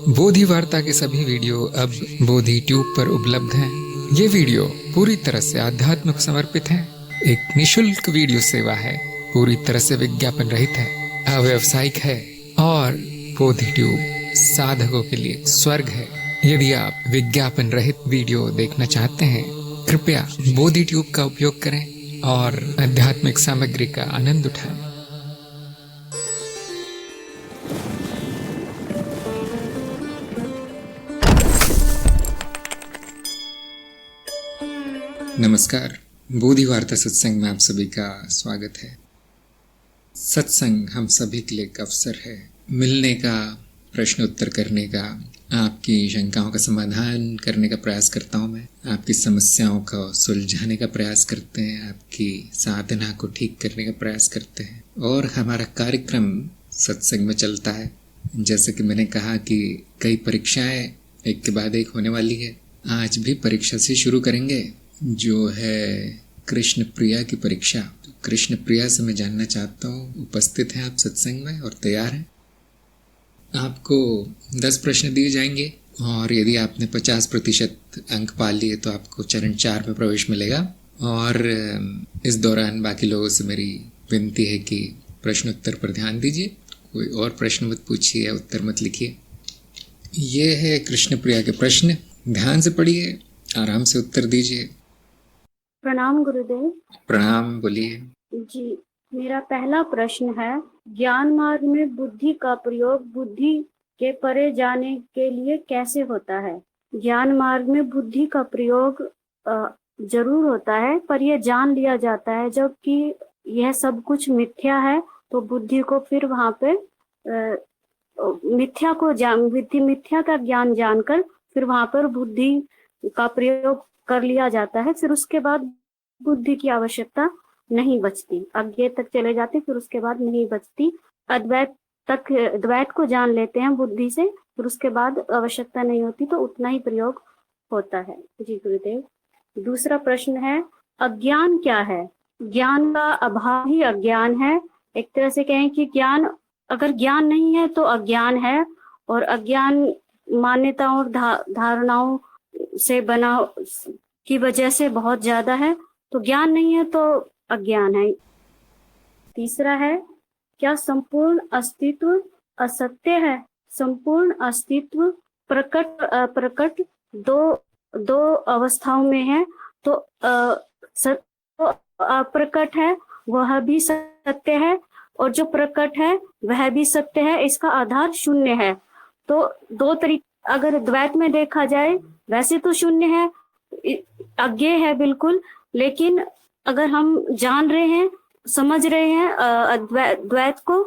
बोधि वार्ता के सभी वीडियो अब बोधि ट्यूब पर उपलब्ध हैं। ये वीडियो पूरी तरह से आध्यात्म को समर्पित है। एक निशुल्क वीडियो सेवा है, पूरी तरह से विज्ञापन रहित है, अव्यावसायिक है और बोधि ट्यूब साधकों के लिए स्वर्ग है। यदि आप विज्ञापन रहित वीडियो देखना चाहते हैं, कृपया बोधि ट्यूब का उपयोग करें और आध्यात्मिक सामग्री का आनंद उठाएं। नमस्कार, बोधि वार्ता सत्संग में आप सभी का स्वागत है। सत्संग हम सभी के लिए एक अवसर है, मिलने का, प्रश्न उत्तर करने का, आपकी शंकाओं का समाधान करने का प्रयास करता हूँ मैं, आपकी समस्याओं को सुलझाने का प्रयास करते हैं, आपकी साधना को ठीक करने का प्रयास करते हैं और हमारा कार्यक्रम सत्संग में चलता है। जैसे कि मैंने कहा कि कई परीक्षाएं एक के बाद एक होने वाली है। आज भी परीक्षा से शुरू करेंगे, जो है कृष्ण प्रिया की परीक्षा। कृष्ण प्रिया से मैं जानना चाहता हूँ, उपस्थित हैं आप सत्संग में और तैयार हैं? आपको 10 प्रश्न दिए जाएंगे और यदि आपने 50% अंक पा लिए तो आपको चरण 4 में प्रवेश मिलेगा। और इस दौरान बाकी लोगों से मेरी विनती है कि प्रश्न उत्तर पर ध्यान दीजिए, कोई और प्रश्न मत पूछिए या उत्तर मत लिखिए। ये है कृष्ण प्रिया के प्रश्न, ध्यान से पढ़िए, आराम से उत्तर दीजिए। प्रणाम गुरुदेव। प्रणाम, बोलिए। जी, मेरा पहला प्रश्न है, ज्ञान मार्ग में बुद्धि का प्रयोग बुद्धि के परे जाने के लिए कैसे होता है? ज्ञान मार्ग में बुद्धि का प्रयोग जरूर होता है, पर यह जान लिया जाता है जबकि यह सब कुछ मिथ्या है, तो बुद्धि को फिर वहां पे मिथ्या का ज्ञान जानकर फिर वहां पर बुद्धि का प्रयोग कर लिया जाता है। फिर उसके बाद बुद्धि की आवश्यकता नहीं बचती, अज्ञेय तक चले जाते, फिर उसके बाद नहीं बचती। द्वैत को जान लेते हैं बुद्धि से, फिर उसके बाद आवश्यकता नहीं होती, तो उतना ही प्रयोग होता है। जी गुरुदेव। दूसरा प्रश्न है, अज्ञान क्या है? ज्ञान का अभाव ही अज्ञान है। एक तरह से कहें कि ज्ञान, अगर ज्ञान नहीं है तो अज्ञान है, और अज्ञान मान्यताओं और धारणाओं से बना की वजह से बहुत ज्यादा है, तो ज्ञान नहीं है तो अज्ञान है। तीसरा है, क्या संपूर्ण अस्तित्व असत्य है? संपूर्ण अस्तित्व प्रकट अप्रकट दो अवस्थाओं में है, तो अप्रकट है वह भी सत्य है, और जो प्रकट है वह भी सत्य है। इसका आधार शून्य है। तो दो तरीके, अगर द्वैत में देखा जाए वैसे तो शून्य है, अज्ञेय है बिल्कुल, लेकिन अगर हम जान रहे हैं, समझ रहे हैं द्वैत को,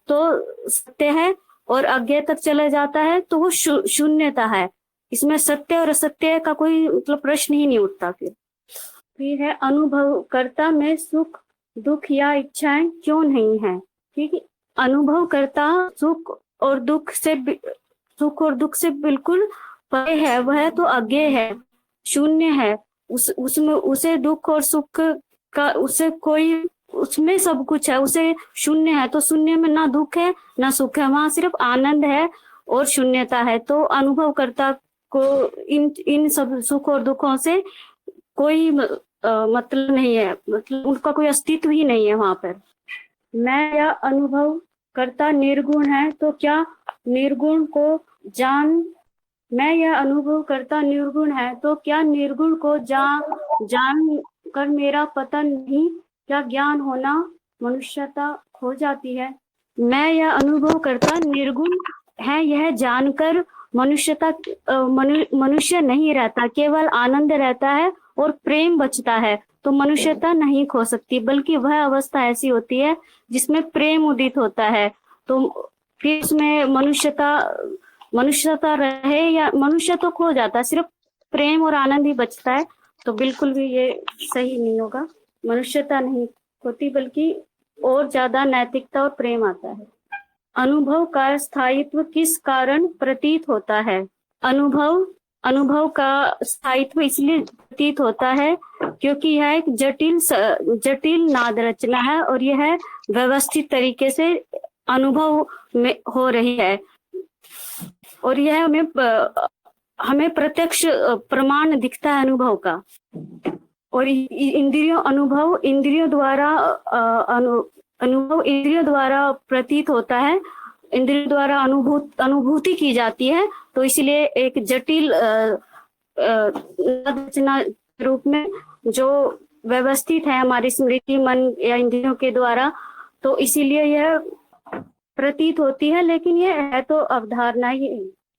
तो सत्य है, और अज्ञेय तक चला जाता है तो वो शून्यता है। इसमें सत्य और असत्य का कोई मतलब प्रश्न ही नहीं उठता। फिर है, अनुभवकर्ता में सुख दुख या इच्छाएं क्यों नहीं है? ठीक है, अनुभवकर्ता सुख और दुख से बिल्कुल परे है, वह तो अज्ञेय है, शून्य है। उसमें उसे दुख और सुख का, उसे कोई, उसमें सब कुछ है, उसे शून्य है, तो शून्य में ना दुख है ना सुख है, वहां सिर्फ आनंद है और शून्यता है। तो अनुभवकर्ता को इन सब सुख और दुखों से कोई मतलब नहीं है, मतलब उनका कोई अस्तित्व ही नहीं है वहां पर। मैं या अनुभव करता निर्गुण है, तो क्या निर्गुण को मैं यह अनुभव करता निर्गुण है, तो क्या निर्गुण को जान कर मेरा पतन नहीं? क्या ज्ञान होना मनुष्यता खो जाती है? मैं यह अनुभव करता निर्गुण है, यह जानकर मनुष्य नहीं रहता, केवल आनंद रहता है और प्रेम बचता है, तो मनुष्यता नहीं खो सकती, बल्कि वह अवस्था ऐसी होती है जिसमें प्रेम उदित होता है। तो फिर उसमें मनुष्यता रहे या मनुष्य तो खो जाता है, सिर्फ प्रेम और आनंद ही बचता है, तो बिल्कुल भी ये सही नहीं होगा। मनुष्यता नहीं होती, बल्कि और ज्यादा नैतिकता और प्रेम आता है। अनुभव का स्थायित्व किस कारण प्रतीत होता है? अनुभव का स्थायित्व इसलिए प्रतीत होता है क्योंकि यह एक जटिल नाद रचना है, और यह व्यवस्थित तरीके से अनुभव में हो रही है। और यह हमें प्रत्यक्ष प्रमाण दिखता है अनुभव का। और इंद्रियों द्वारा अनुभव इंद्रियों द्वारा प्रतीत होता है, इंद्रियों द्वारा अनुभूति की जाती है। तो इसलिए एक जटिल रचना रूप में जो व्यवस्थित है हमारी स्मृति, मन या इंद्रियों के द्वारा, तो इसीलिए यह प्रतीत होती है, लेकिन यह है तो अवधारणा ही।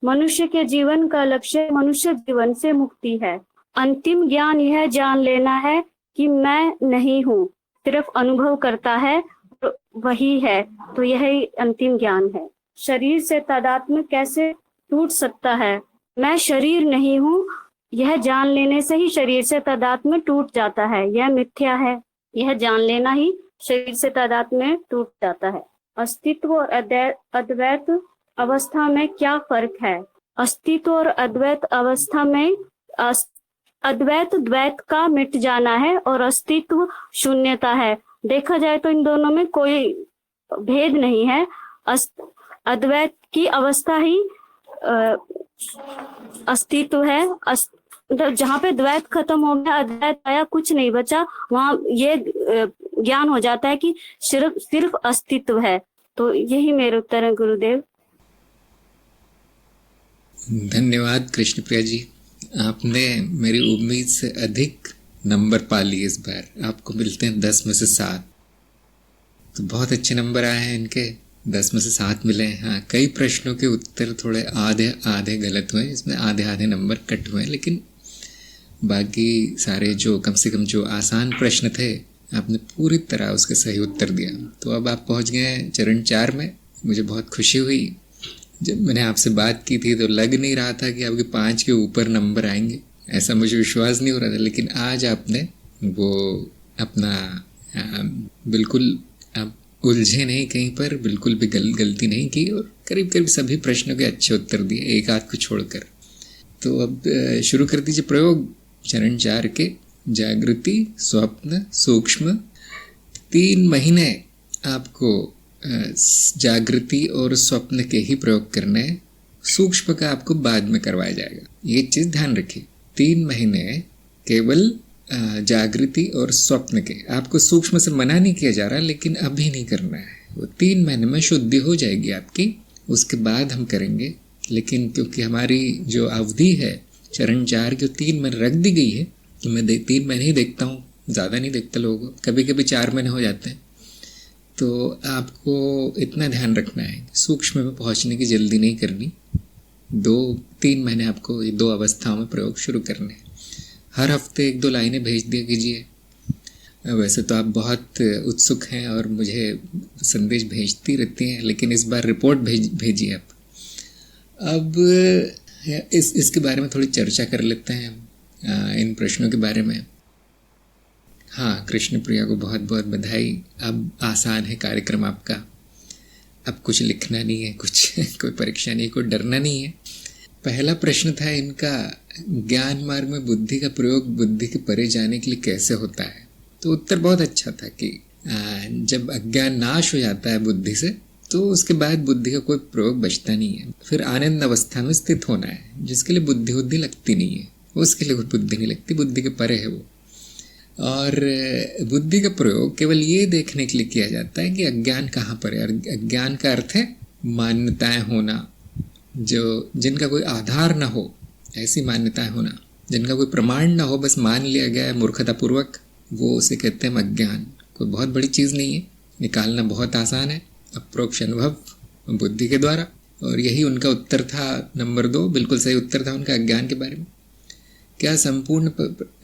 मनुष्य के जीवन का लक्ष्य मनुष्य जीवन से मुक्ति है। अंतिम ज्ञान यह जान लेना है कि मैं नहीं हूँ, सिर्फ अनुभव करता है वही है। तो यही अंतिम ज्ञान है। शरीर से तादात्म्य कैसे टूट सकता है? मैं शरीर नहीं हूँ, यह जान लेने से ही शरीर से तादात्म्य टूट जाता है। यह मिथ्या है, यह जान लेना ही शरीर से तादात्म्य टूट जाता है। अस्तित्व और अद्वैत अवस्था में क्या फर्क है? अस्तित्व और अद्वैत अवस्था में अद्वैत द्वैत का मिट जाना है और अस्तित्व शून्यता है। देखा जाए तो इन दोनों में कोई भेद नहीं है। अद्वैत की अवस्था ही अस्तित्व है। जहाँ पे द्वैत खत्म हो गया, अद्वैत आया, कुछ नहीं बचा, वहां ये ज्ञान हो जाता है कि सिर्फ अस्तित्व है। तो यही मेरे उत्तर है गुरुदेव। धन्यवाद कृष्ण प्रिया जी, आपने मेरी उम्मीद से अधिक नंबर पा लिए इस बार। आपको मिलते हैं 10 में से 7, तो बहुत अच्छे नंबर आए हैं इनके। 10 में से 7 मिले हैं। हाँ, कई प्रश्नों के उत्तर थोड़े आधे आधे गलत हुए, इसमें आधे आधे नंबर कट हुए, लेकिन बाकी सारे जो कम से कम जो आसान प्रश्न थे आपने पूरी तरह उसके सही उत्तर दिया। तो अब आप पहुंच गए हैं चरण 4 में। मुझे बहुत खुशी हुई। जब मैंने आपसे बात की थी तो लग नहीं रहा था कि आपके 5 के ऊपर नंबर आएंगे, ऐसा मुझे विश्वास नहीं हो रहा था। लेकिन आज आपने वो अपना बिल्कुल आप उलझे नहीं कहीं पर, बिल्कुल भी गलती नहीं की और करीब करीब सभी प्रश्नों के अच्छे उत्तर दिए, एक आध को छोड़कर। तो अब शुरू कर दीजिए प्रयोग चरण 4 के। जागृति, स्वप्न, सूक्ष्म। 3 महीने आपको जागृति और स्वप्न के ही प्रयोग करने हैं। सूक्ष्म का आपको बाद में करवाया जाएगा, ये चीज ध्यान रखिए। 3 महीने केवल जागृति और स्वप्न के। आपको सूक्ष्म से मना नहीं किया जा रहा, लेकिन अभी नहीं करना है। वो 3 महीने में शुद्धि हो जाएगी आपकी, उसके बाद हम करेंगे। लेकिन क्योंकि हमारी जो अवधि है चरण 4 की 3 महीने रख दी गई है, तो मैं 3 महीने ही देखता हूँ, ज़्यादा नहीं देखता लोगों को। कभी कभी 4 महीने हो जाते हैं। तो आपको इतना ध्यान रखना है, सूक्ष्म में पहुँचने की जल्दी नहीं करनी। 2-3 महीने आपको ये 2 अवस्थाओं में प्रयोग शुरू करने हैं। हर हफ्ते 1-2 लाइनें भेज दिया कीजिए। वैसे तो आप बहुत उत्सुक हैं और मुझे संदेश भेजती रहती हैं, लेकिन इस बार रिपोर्ट भेजिए आप। अब इसके बारे में थोड़ी चर्चा कर लेते हैं, इन प्रश्नों के बारे में। हाँ, कृष्ण प्रिया को बहुत बहुत बधाई। अब आसान है कार्यक्रम आपका। अब कुछ लिखना नहीं है, कुछ कोई परीक्षा नहीं है, कोई डरना नहीं है। पहला प्रश्न था इनका, ज्ञान मार्ग में बुद्धि का प्रयोग बुद्धि के परे जाने के लिए कैसे होता है? तो उत्तर बहुत अच्छा था कि जब अज्ञान नाश हो जाता है बुद्धि से, तो उसके बाद बुद्धि का कोई प्रयोग बचता नहीं है। फिर आनंद अवस्था में स्थित होना है, जिसके लिए बुद्धि लगती नहीं है, उसके लिए बुद्धि नहीं लगती, बुद्धि के परे है वो। और बुद्धि का प्रयोग केवल ये देखने के लिए किया जाता है कि अज्ञान कहाँ पर है। अज्ञान का अर्थ है मान्यताएं होना, जो जिनका कोई आधार ना हो, ऐसी मान्यताएं होना जिनका कोई प्रमाण ना हो, बस मान लिया गया है मूर्खतापूर्वक, वो उसे कहते हैं अज्ञान। कोई बहुत बड़ी चीज़ नहीं है, निकालना बहुत आसान है, अप्रोक्ष अनुभव बुद्धि के द्वारा। और यही उनका उत्तर था नंबर 2, बिल्कुल सही उत्तर था उनका अज्ञान के बारे में। क्या संपूर्ण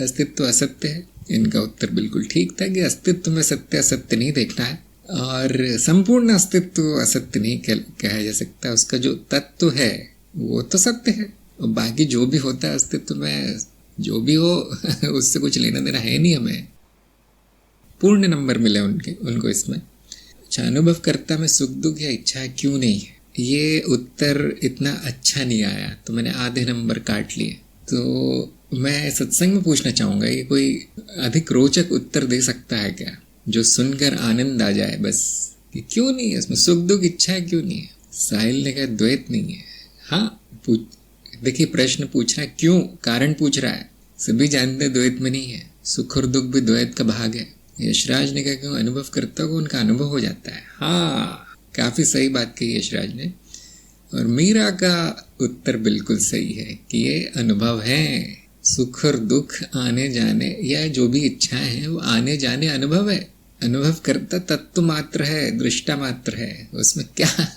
अस्तित्व असत्य है? इनका उत्तर बिल्कुल ठीक था कि अस्तित्व में सत्य असत्य नहीं देखना है, और संपूर्ण अस्तित्व असत्य नहीं कहा जा सकता। उसका जो तत्व है वो तो सत्य है, और बाकी जो भी होता है अस्तित्व में, जो भी हो उससे कुछ लेना देना है नहीं हमें। पूर्ण नंबर मिले उनको इसमें। अच्छा, अनुभवकर्ता में सुख दुख या इच्छा क्यों नहीं है? ये उत्तर इतना अच्छा नहीं आया, तो मैंने आधे नंबर काट लिए। तो मैं सत्संग में पूछना चाहूँगा, ये कोई अधिक रोचक उत्तर दे सकता है क्या, जो सुनकर आनंद आ जाए बस, कि क्यों नहीं है इसमें सुख दुख इच्छा क्यों नहीं है? साहिल ने कहा द्वैत नहीं है। हाँ, देखिए प्रश्न पूछ रहा है, क्यों, कारण पूछ रहा है। सभी जानते हैं द्वैत में नहीं है, सुख और दुख भी द्वैत का भाग है। यशराज ने कहा क्यों, अनुभव करता हो उनका अनुभव हो जाता है। हाँ, काफी सही बात कही यशराज ने। और मीरा का उत्तर बिल्कुल सही है कि ये अनुभव है। सुख और दुख आने जाने या जो भी इच्छाएं हैं वो आने जाने अनुभव है। अनुभव करता तत्व मात्र है, दृष्टा मात्र है। उसमें क्या,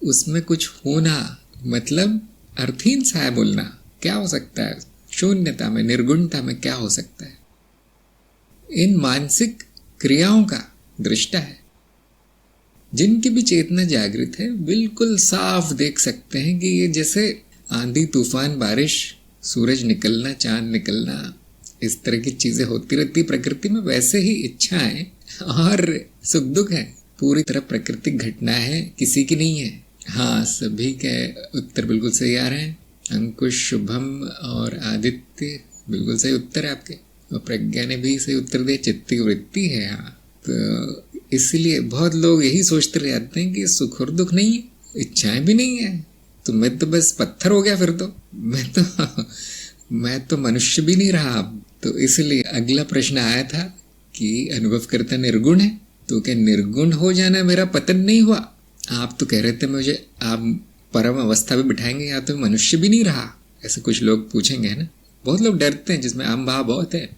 उसमें कुछ होना मतलब अर्थहीन सा है बोलना। क्या हो सकता है शून्यता में, निर्गुणता में क्या हो सकता है? इन मानसिक क्रियाओं का दृष्टा है। जिनकी भी चेतना जागृत है बिल्कुल साफ देख सकते हैं कि ये जैसे आंधी तूफान, बारिश, सूरज निकलना, चांद निकलना, इस तरह की चीजें होती रहती प्रकृति में, वैसे ही इच्छाएं और सुख दुख है पूरी तरह प्राकृतिक घटना है, किसी की नहीं है। हाँ, सभी के उत्तर बिल्कुल सही आ रहे हैं। अंकुश, शुभम और आदित्य बिल्कुल सही उत्तर है आपके। और प्रज्ञा ने भी सही उत्तर दिया, चित्त की वृत्ति है। हाँ, तो इसलिए बहुत लोग यही सोचते रह जाते हैं कि सुख और दुख नहीं है, इच्छाएं भी नहीं है, तो मैं तो बस पत्थर हो गया, फिर तो मैं तो मनुष्य भी नहीं रहा अब। तो इसलिए अगला प्रश्न आया था कि अनुभव करता निर्गुण है, तो क्या निर्गुण हो जाना मेरा पतन नहीं हुआ? आप तो कह रहे थे मुझे आप परम अवस्था में बिठाएंगे, या तो मनुष्य भी नहीं रहा, ऐसे कुछ लोग पूछेंगे, है ना। बहुत लोग डरते हैं, जिसमें आम भाव बहुत है,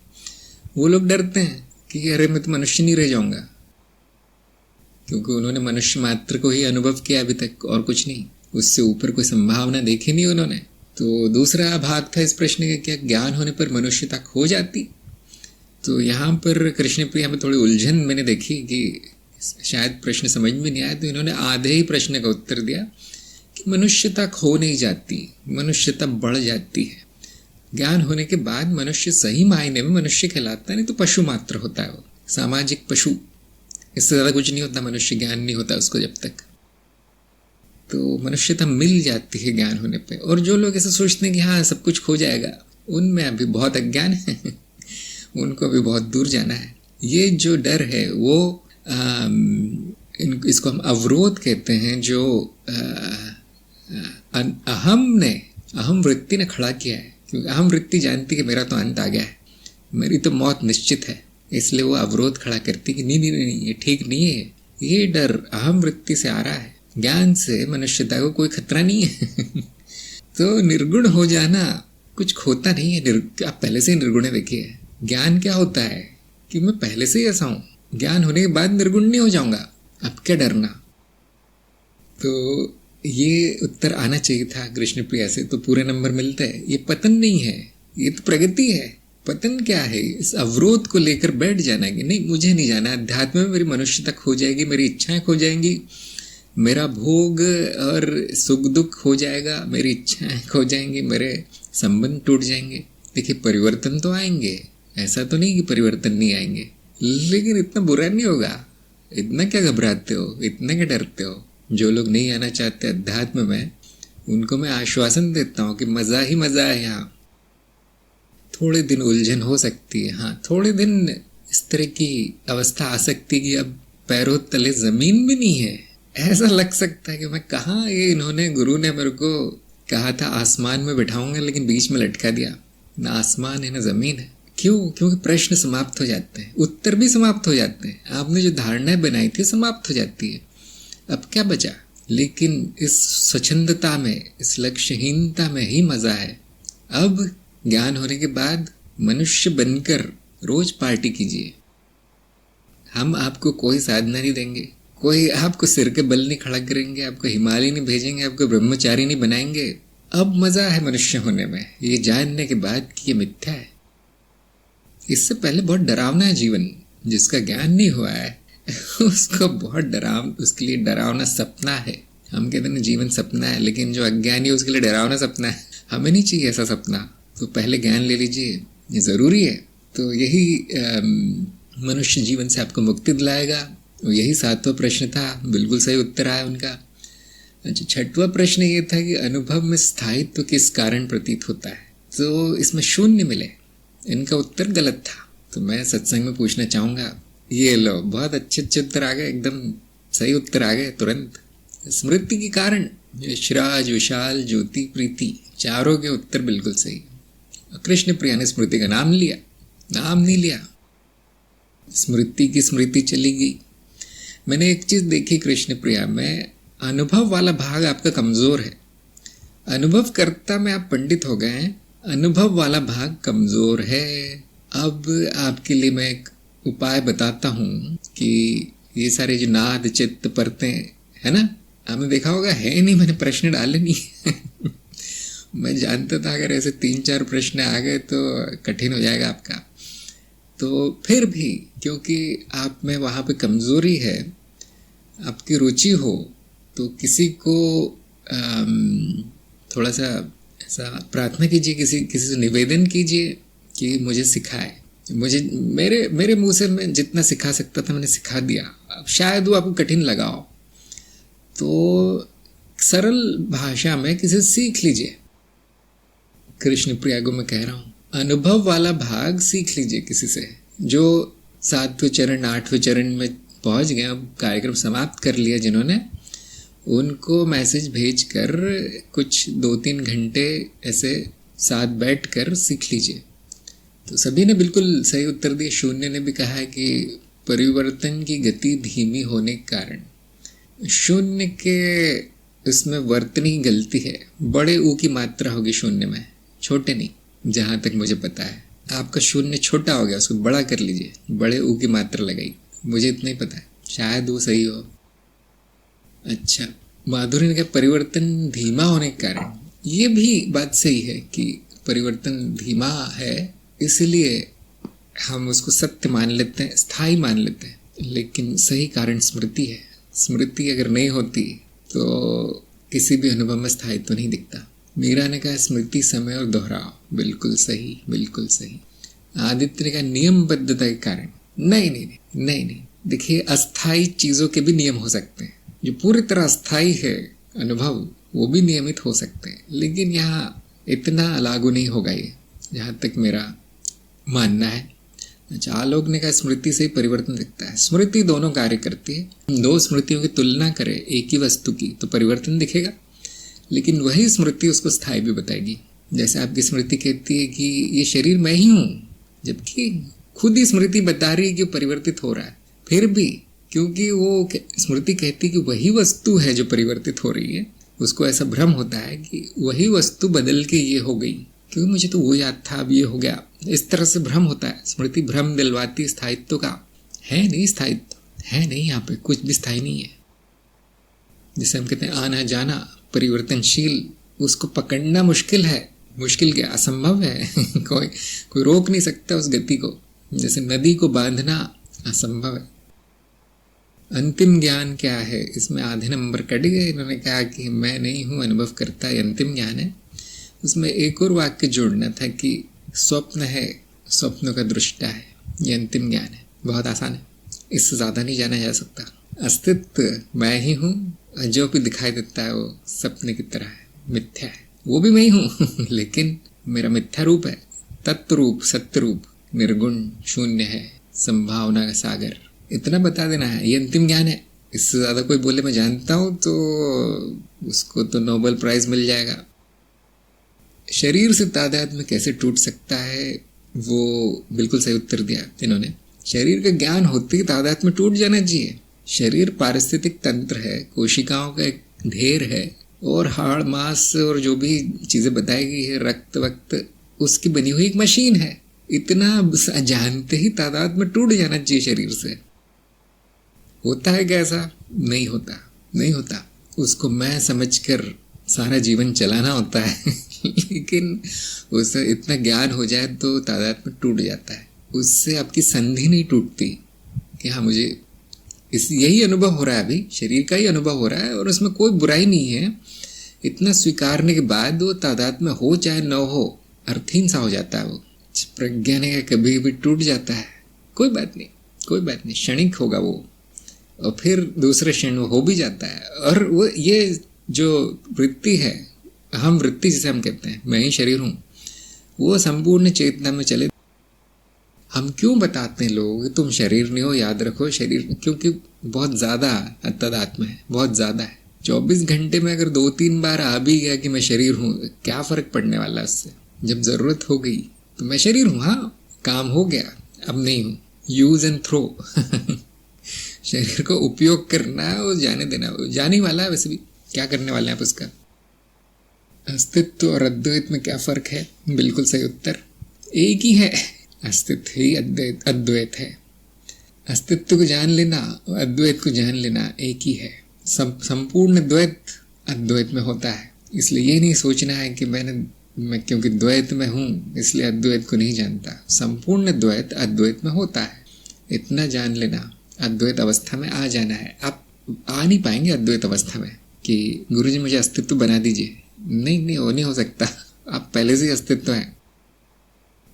वो लोग डरते हैं कि अरे मैं तो मनुष्य नहीं रह जाऊंगा, क्योंकि उन्होंने मनुष्य मात्र को ही अनुभव किया अभी तक, और कुछ नहीं, उससे ऊपर कोई संभावना देखी नहीं उन्होंने। तो दूसरा भाग था इस प्रश्न का, क्या ज्ञान होने पर मनुष्यता खो जाती? तो यहाँ पर कृष्ण प्रिया में थोड़ी उलझन मैंने देखी कि शायद प्रश्न समझ में नहीं आया, तो इन्होंने आधे ही प्रश्न का उत्तर दिया कि मनुष्यता खो नहीं जाती, मनुष्यता बढ़ जाती है। ज्ञान होने के बाद मनुष्य सही मायने में मनुष्य कहलाता है, नहीं तो पशु मात्र होता है वो, सामाजिक पशु, इससे ज्यादा कुछ नहीं होता। मनुष्य ज्ञान नहीं होता उसको जब तक, तो मनुष्यता मिल जाती है ज्ञान होने पे। और जो लोग ऐसे सोचते हैं कि हाँ सब कुछ खो जाएगा, उनमें अभी बहुत अज्ञान है उनको अभी बहुत दूर जाना है। ये जो डर है वो इसको हम अवरोध कहते हैं, जो अहम वृत्ति ने खड़ा किया है। क्योंकि अहम वृत्ति जानती कि मेरा तो अंत आ गया है, मेरी तो मौत निश्चित है, इसलिए वो अवरोध खड़ा करती कि नहीं नहीं नहीं, ये ठीक नहीं है। ये डर अहम वृत्ति से आ रहा है, ज्ञान से मनुष्यता को कोई खतरा नहीं है तो निर्गुण हो जाना कुछ खोता नहीं है। आप पहले से ही निर्गुण है। देखिए ज्ञान क्या होता है कि मैं पहले से ही ऐसा हूं, ज्ञान होने के बाद निर्गुण नहीं हो जाऊंगा, अब क्या डरना। तो ये उत्तर आना चाहिए था कृष्ण प्रिया से, तो पूरे नंबर मिलते हैं। ये पतन नहीं है, ये तो प्रगति है। पतन क्या है? इस अवरोध को लेकर बैठ जाना कि नहीं मुझे नहीं जाना, अध्यात्म में मेरी मनुष्यता खो जाएगी, मेरी इच्छाएं खो जाएंगी, मेरा भोग और सुख दुख हो जाएगा, मेरी इच्छाएं खो जाएंगी, मेरे संबंध टूट जाएंगे। देखिए परिवर्तन तो आएंगे, ऐसा तो नहीं कि परिवर्तन नहीं आएंगे, लेकिन इतना बुरा नहीं होगा। इतना क्या घबराते हो, इतना क्या डरते हो? जो लोग नहीं आना चाहते अध्यात्म में, उनको मैं आश्वासन देता हूँ कि मजा ही मजा है यहाँ। थोड़े दिन उलझन हो सकती है, हाँ थोड़े दिन इस तरह की अवस्था आ सकती है कि अब पैरों तले जमीन भी नहीं है, ऐसा लग सकता है कि मैं कहाँ, ये इन्होंने, गुरु ने मेरे को कहा था आसमान में बैठाऊंगा, लेकिन बीच में लटका दिया, ना आसमान है ना जमीन है। क्यों? क्योंकि प्रश्न समाप्त हो जाते हैं, उत्तर भी समाप्त हो जाते हैं, आपने जो धारणाएं बनाई थी समाप्त हो जाती है, अब क्या बचा? लेकिन इस स्वच्छंदता में, इस लक्ष्यहीनता में ही मजा है। अब ज्ञान होने के बाद मनुष्य बनकर रोज पार्टी कीजिए। हम आपको कोई साधना नहीं देंगे, कोई आपको सिर के बल नहीं खड़ा करेंगे, आपको हिमालय नहीं भेजेंगे, आपको ब्रह्मचारी नहीं बनाएंगे। अब मजा है मनुष्य होने में, ये जानने के बाद कि ये मिथ्या है। इससे पहले बहुत डरावना है जीवन, जिसका ज्ञान नहीं हुआ है उसको बहुत उसके लिए डरावना सपना है। हम कहते हैं जीवन सपना है, लेकिन जो अज्ञानी है उसके लिए डरावना सपना है। हमें नहीं चाहिए ऐसा सपना, तो पहले ज्ञान ले लीजिए, ये जरूरी है। तो यही मनुष्य जीवन से आपको मुक्ति दिलाएगा। यही 7वां प्रश्न था, बिल्कुल सही उत्तर आया उनका। अच्छा, 6वां प्रश्न ये था कि अनुभव में स्थायित्व किस कारण प्रतीत होता है, तो इसमें 0 मिले, इनका उत्तर गलत था। तो मैं सत्संग में पूछना चाहूंगा, ये लो बहुत अच्छे उत्तर आ गए, एकदम सही उत्तर आ गए तुरंत। स्मृति के कारण यशराज विशाल ज्योति प्रीति, चारों के उत्तर बिल्कुल सही। कृष्ण प्रिया ने स्मृति का नाम लिया, नाम नहीं लिया, स्मृति की स्मृति चली गई। मैंने एक चीज देखी कृष्ण प्रिया में, अनुभव वाला भाग आपका कमजोर है। अनुभव करता में आप पंडित हो गए हैं, अनुभव वाला भाग कमजोर है। अब आपके लिए मैं एक उपाय बताता हूं कि ये सारे जो नाद चित्त परतें है ना, आपने देखा होगा, है नहीं, मैंने प्रश्न डाले नहीं मैं जानता था अगर ऐसे 3-4 प्रश्न आ गए तो कठिन हो जाएगा आपका। तो फिर भी क्योंकि आप में वहाँ पे कमजोरी है, आपकी रुचि हो, तो किसी को थोड़ा सा ऐसा प्रार्थना कीजिए, किसी से निवेदन कीजिए कि मुझे सिखाए। मुझे मेरे मुंह से मैं जितना सिखा सकता था मैंने सिखा दिया। अब शायद वो आपको कठिन लगाओ, तो सरल भाषा में किसी से सीख लीजिए। कृष्ण प्रिया को मैं कह रहा हूँ, अनुभव वाला भाग सीख लीजिए किसी से। जो 7वें चरण 8वें चरण में पहुंच गए, अब कार्यक्रम समाप्त कर लिया जिन्होंने, उनको मैसेज भेजकर कुछ 2-3 घंटे ऐसे साथ बैठकर सीख लीजिए। तो सभी ने बिल्कुल सही उत्तर दिया। शून्य ने भी कहा है कि परिवर्तन की गति धीमी होने के कारण, शून्य के इसमें वर्तनी गलती है। बड़े ऊ की मात्रा होगी शून्य में, छोटे नहीं। जहां तक मुझे पता है आपका शून्य छोटा हो गया, उसको बड़ा कर लीजिए, बड़े ऊ की मात्रा लगाई। मुझे इतना ही पता है, शायद वो सही हो। अच्छा, माधुरी ने कहा परिवर्तन धीमा होने के कारण, ये भी बात सही है कि परिवर्तन धीमा है, इसलिए हम उसको सत्य मान लेते हैं, स्थायी मान लेते हैं। लेकिन सही कारण स्मृति है। स्मृति अगर नहीं होती तो किसी भी अनुभव में स्थायित्व तो नहीं दिखता। मीरा ने कहा स्मृति समय और दोहराव, बिल्कुल सही, बिल्कुल सही। आदित्य ने कहा नियमबद्धता के कारण, नहीं। देखिए, अस्थायी चीजों के भी नियम हो सकते हैं। जो पूरी तरह अस्थायी है अनुभव, वो भी नियमित हो सकते हैं, लेकिन यहाँ इतना लागू नहीं होगा ये, जहाँ तक मेरा मानना है। अच्छा, आलोक ने कहा स्मृति से ही परिवर्तन दिखता है। स्मृति दोनों कार्य करती है। 2 स्मृतियों की तुलना करें एक ही वस्तु की तो परिवर्तन दिखेगा, लेकिन वही स्मृति उसको स्थायी भी बताएगी। जैसे आपकी स्मृति कहती है कि ये शरीर मैं ही हूँ, जबकि खुद ही स्मृति बता रही है कि परिवर्तित हो रहा है। फिर भी क्योंकि वो स्मृति कहती है कि वही वस्तु है जो परिवर्तित हो रही है, उसको ऐसा भ्रम होता है कि वही वस्तु बदल के ये हो गई, क्योंकि मुझे तो वो याद था, अब ये हो गया। इस तरह से भ्रम होता है। स्मृति भ्रम दिलवाती स्थायित्व का। है नहीं स्थायित्व, है नहीं, यहाँ पे कुछ भी स्थायी नहीं है। जिसे हम कहते हैं आना जाना परिवर्तनशील, उसको पकड़ना मुश्किल है। मुश्किल क्या, असंभव है कोई रोक नहीं सकता उस गति को। जैसे नदी को बांधना असंभव है। अंतिम ज्ञान क्या है, इसमें आधे नंबर कट गए। इन्होंने कहा कि मैं नहीं हूँ अनुभव करता, ये अंतिम ज्ञान है। उसमें एक और वाक्य जोड़ना था कि स्वप्न है, स्वप्नों का दृष्टा है, ये अंतिम ज्ञान है। बहुत आसान है, इससे ज़्यादा नहीं जाना जा सकता। अस्तित्व मैं ही हूँ, जो भी दिखाई देता है वो सपने की तरह है, मिथ्या है, वो भी मैं ही हूँ लेकिन मेरा मिथ्या रूप है। तत्व रूप, सत्य रूप, निर्गुण, शून्य है, संभावना का सागर। इतना बता देना है, ये अंतिम ज्ञान है। इससे ज़्यादा कोई बोले मैं जानता हूँ तो उसको तो नोबेल प्राइज मिल जाएगा। शरीर से तादात्म्य कैसे टूट सकता है, वो बिल्कुल सही उत्तर दिया इन्होंने। शरीर का ज्ञान होते ही तादात्म्य टूट जाना चाहिए। शरीर पारिस्थितिक तंत्र है, कोशिकाओं का एक ढेर है, और हाड़ मांस और जो भी चीजें बताई गई है, रक्त वक्त, उसकी बनी हुई एक मशीन है। इतना जानते ही तादात्म्य टूट जाना चाहिए शरीर से। होता है कैसा? नहीं होता। उसको मैं समझकर सारा जीवन चलाना होता है लेकिन उससे इतना ज्ञान हो जाए तो तादात्म्य टूट जाता है। उससे आपकी संधि नहीं टूटती कि हाँ मुझे यही अनुभव हो रहा है, अभी शरीर का ही अनुभव हो रहा है और उसमें कोई बुराई नहीं है। इतना स्वीकारने के बाद वो तादात्म्य हो चाहे न हो, अर्थहीन सा हो जाता है वो। प्रज्ञा ने कभी भी टूट जाता है, कोई बात नहीं, क्षणिक होगा वो, और फिर दूसरे क्षण वो हो भी जाता है। और वो ये जो वृत्ति है, हम वृत्ति जिसे हम कहते हैं, मैं ही शरीर हूँ, वो संपूर्ण चेतना में चले। हम क्यों बताते हैं लोग तुम शरीर नहीं हो, याद रखो शरीर, क्योंकि बहुत ज्यादा तादात्म्य है, बहुत ज्यादा है। 24 घंटे में अगर 2-3 बार आ भी गया कि मैं शरीर हूँ, क्या फर्क पड़ने वाला उससे? जब जरूरत हो गई तो मैं शरीर हूँ, हाँ काम हो गया, अब नहीं हूँ। Use and throw. शरीर को उपयोग करना है और जाने देना, जाने वाला है, वैसे भी क्या करने वाले हैं आप उसका। अस्तित्व और अद्वैत में क्या फर्क है? बिल्कुल सही उत्तर, एक ही है। अस्तित्व ही अद्वैत है। अस्तित्व को जान लेना और अद्वैत को जान लेना एक ही है। संपूर्ण द्वैत अद्वैत में होता है। इसलिए ये नहीं सोचना है कि मैं क्योंकि द्वैत में हूँ इसलिए अद्वैत को नहीं जानता। संपूर्ण द्वैत अद्वैत में होता है, इतना जान लेना। अद्वैत अवस्था में आ जाना है। आप आ नहीं पाएंगे अद्वैत अवस्था में कि गुरुजी मुझे अस्तित्व बना दीजिए, नहीं, वो नहीं हो सकता। आप पहले से ही अस्तित्व हैं।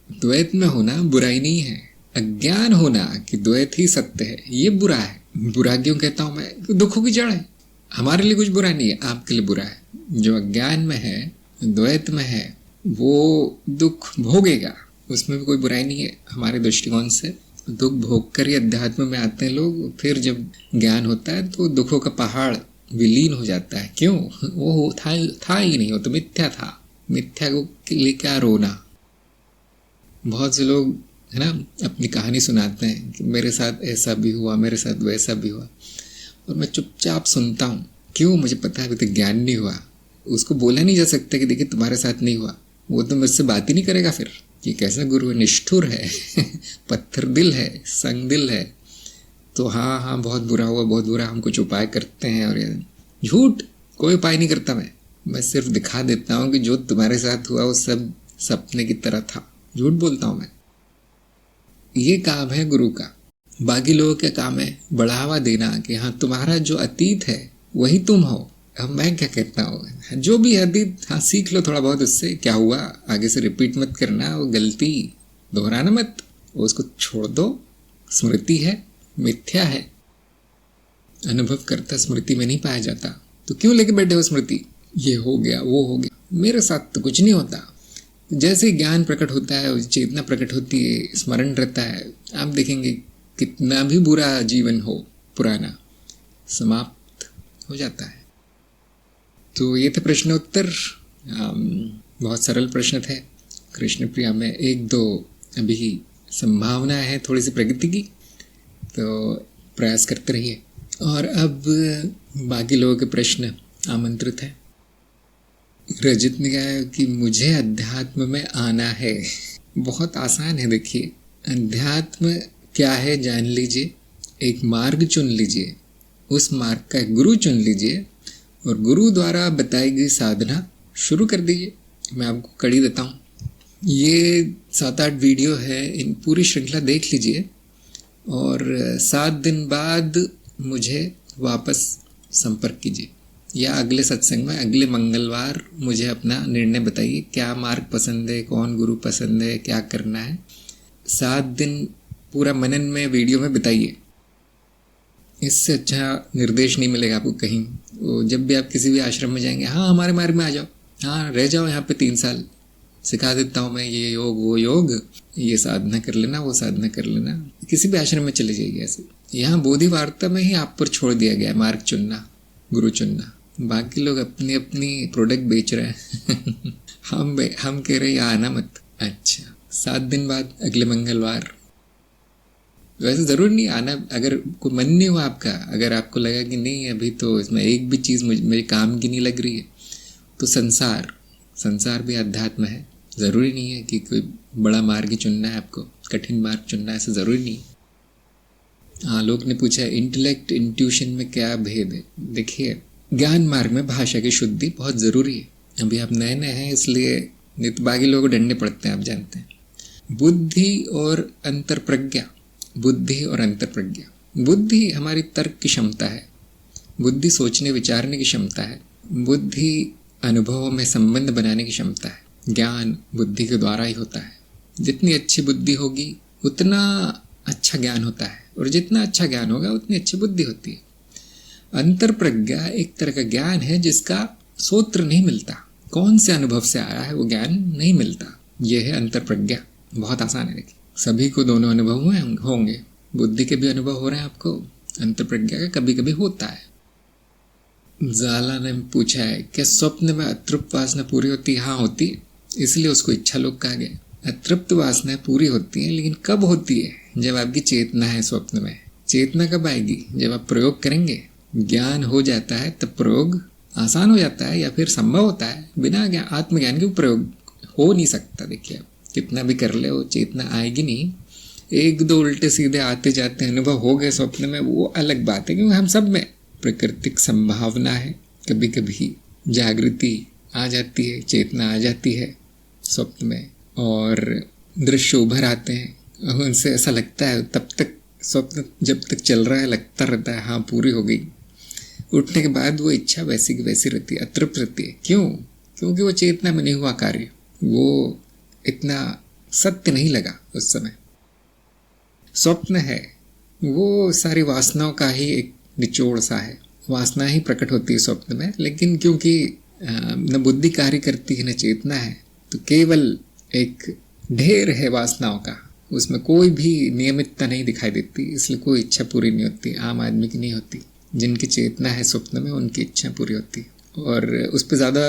द्वैत में होना बुराई नहीं है, अज्ञान होना कि द्वैत ही सत्य है ये बुरा है। बुरा क्यों कहता हूं मैं? दुखों की जड़ है। हमारे लिए कुछ बुरा नहीं है, आपके लिए बुरा है। जो अज्ञान में है, द्वैत में है, वो दुख भोगेगा, उसमें भी कोई बुराई नहीं है। हमारे दृष्टिकोण से दुख भोग कर ही अध्यात्म में आते हैं लोग। फिर जब ज्ञान होता है तो दुखों का पहाड़ विलीन हो जाता है। क्यों? वो था ही नहीं, वो तो मिथ्या था। मिथ्या को लिए क्या रोना? बहुत से लोग है ना अपनी कहानी सुनाते हैं कि मेरे साथ ऐसा भी हुआ, मेरे साथ वैसा भी हुआ, और मैं चुपचाप सुनता हूँ। क्यों? मुझे पता है अभी तक ज्ञान नहीं हुआ। उसको बोला नहीं जा सकता कि देखिए तुम्हारे साथ नहीं हुआ, वो तो मुझसे बात ही नहीं करेगा। फिर ये कैसा गुरु है? निष्ठुर है। पत्थर दिल है, संग दिल है। तो हाँ बहुत बुरा हुआ, बहुत बुरा, हम कुछ उपाय करते हैं। और झूठ, कोई उपाय नहीं करता मैं सिर्फ दिखा देता हूँ कि जो तुम्हारे साथ हुआ वो सब सपने की तरह था। झूठ बोलता हूँ मैं। ये काम है गुरु का। बाकी लोगों का काम है बढ़ावा देना कि हाँ तुम्हारा जो अतीत है वही तुम हो। अब मैं क्या कहता हूँ, जो भी अतीत, हाँ सीख लो थोड़ा बहुत उससे, क्या हुआ आगे से रिपीट मत करना, वो गलती दोहराना मत, उसको छोड़ दो। स्मृति है, मिथ्या है, अनुभव करता स्मृति में नहीं पाया जाता। तो क्यों लेके बैठे हो स्मृति? ये हो गया, वो हो गया, मेरे साथ तो कुछ नहीं होता। जैसे ज्ञान प्रकट होता है, चेतना प्रकट होती है, स्मरण रहता है, आप देखेंगे कितना भी बुरा जीवन हो पुराना, समाप्त हो जाता है। तो ये थे प्रश्न उत्तर। बहुत सरल प्रश्न थे। कृष्ण प्रिया में 1-2 अभी संभावना है थोड़ी सी प्रगति की, तो प्रयास करते रहिए। और अब बाकी लोगों के प्रश्न आमंत्रित हैं। रजत ने कहा कि मुझे अध्यात्म में आना है। बहुत आसान है, देखिए अध्यात्म क्या है जान लीजिए, एक मार्ग चुन लीजिए, उस मार्ग का गुरु चुन लीजिए और गुरु द्वारा बताई गई साधना शुरू कर दीजिए। मैं आपको कड़ी देता हूँ, ये 7-8 वीडियो है, इन पूरी श्रृंखला देख लीजिए और 7 दिन बाद मुझे वापस संपर्क कीजिए या अगले सत्संग में अगले मंगलवार मुझे अपना निर्णय बताइए, क्या मार्ग पसंद है, कौन गुरु पसंद है, क्या करना है। 7 दिन पूरा मनन में, वीडियो में बिताइए। इससे अच्छा निर्देश नहीं मिलेगा आपको कहीं। वो जब भी आप किसी भी आश्रम में जाएंगे, हाँ हमारे मार्ग में आ जाओ, हाँ रह जाओ यहाँ पे 3 साल, सिखा देता हूँ मैं ये योग वो योग, ये साधना कर लेना वो साधना कर लेना। किसी भी आश्रम में चले जाइए ऐसे। यहाँ बोधि वार्ता में ही आप पर छोड़ दिया गया है मार्ग चुनना, गुरु चुनना। बाकी लोग अपनी अपनी प्रोडक्ट बेच रहे हैं। हम कह रहे हैं आना मत। अच्छा 7 दिन बाद अगले मंगलवार। वैसे ज़रूर नहीं आना, अगर कोई मन नहीं हुआ आपका, अगर आपको लगा कि नहीं अभी तो इसमें एक भी चीज़ मेरे काम की नहीं लग रही है, तो संसार भी अध्यात्म है। ज़रूरी नहीं है कि कोई बड़ा मार्ग ही चुनना है आपको, कठिन मार्ग चुनना है, ऐसा ज़रूरी नहीं है। हाँ, लोग ने पूछा इंटेलेक्ट इंट्यूशन में क्या भेद है। देखिए ज्ञान मार्ग में भाषा की शुद्धि बहुत ज़रूरी है। अभी आप नए नए हैं इसलिए नहीं तो बाकी लोगों को डंडे पड़ते हैं, आप जानते हैं। बुद्धि और अंतर प्रज्ञा, बुद्धि और अंतर प्रज्ञा। बुद्धि हमारी तर्क की क्षमता है, बुद्धि सोचने विचारने की क्षमता है, बुद्धि अनुभवों में संबंध बनाने की क्षमता है। ज्ञान बुद्धि के द्वारा ही होता है। जितनी अच्छी बुद्धि होगी उतना अच्छा ज्ञान होता है, और जितना अच्छा ज्ञान होगा उतनी अच्छी बुद्धि होती है। अंतर प्रज्ञा एक तरह का ज्ञान है जिसका सूत्र नहीं मिलता, कौन से अनुभव से आया है वो ज्ञान नहीं मिलता। यह है अंतर प्रज्ञा। बहुत आसान है। देखिए सभी को दोनों अनुभव हुए होंगे, बुद्धि के भी अनुभव हो रहे हैं आपको, अंतर प्रज्ञा का कभी कभी होता है। जाला ने पूछा है, क्या स्वप्न में अतृप्त वासना पूरी होती है? हाँ, होती है, इसलिए उसको इच्छा लोक कहा गया। अतृप्त वासनाएं पूरी होती हैं, लेकिन कब होती है? जब आपकी चेतना है स्वप्न में। चेतना कब आएगी? जब आप प्रयोग करेंगे, ज्ञान हो जाता है, तब प्रयोग आसान हो जाता है, या फिर संभव होता है। बिना ज्ञान, आत्मज्ञान के प्रयोग हो नहीं सकता। देखिए, आप कितना भी कर ले, वो चेतना आएगी नहीं। एक दो उल्टे सीधे आते जाते अनुभव हो गए स्वप्न में, वो अलग बात है, क्योंकि हम सब में प्राकृतिक संभावना है। कभी कभी जागृति आ जाती है, चेतना आ जाती है स्वप्न में, और दृश्य उभर आते हैं, और उनसे ऐसा लगता है, तब तक स्वप्न जब तक चल रहा है लगता रहता है हाँ पूरी हो गई। उठने के बाद वो इच्छा वैसी की वैसी रहती है, अतृप्त रहती है। क्यों? क्योंकि वो चेतना में नहीं हुआ कार्य, वो इतना सत्य नहीं लगा उस समय। स्वप्न है वो सारी वासनाओं का ही एक निचोड़ सा है। वासना ही प्रकट होती है स्वप्न में, लेकिन क्योंकि न बुद्धि कार्य करती है न चेतना है, तो केवल एक ढेर है वासनाओं का, उसमें कोई भी नियमितता नहीं दिखाई देती, इसलिए कोई इच्छा पूरी नहीं होती। आम आदमी की नहीं होती। जिनकी चेतना है स्वप्न में, उनकी इच्छा पूरी होती है। और उस पर ज़्यादा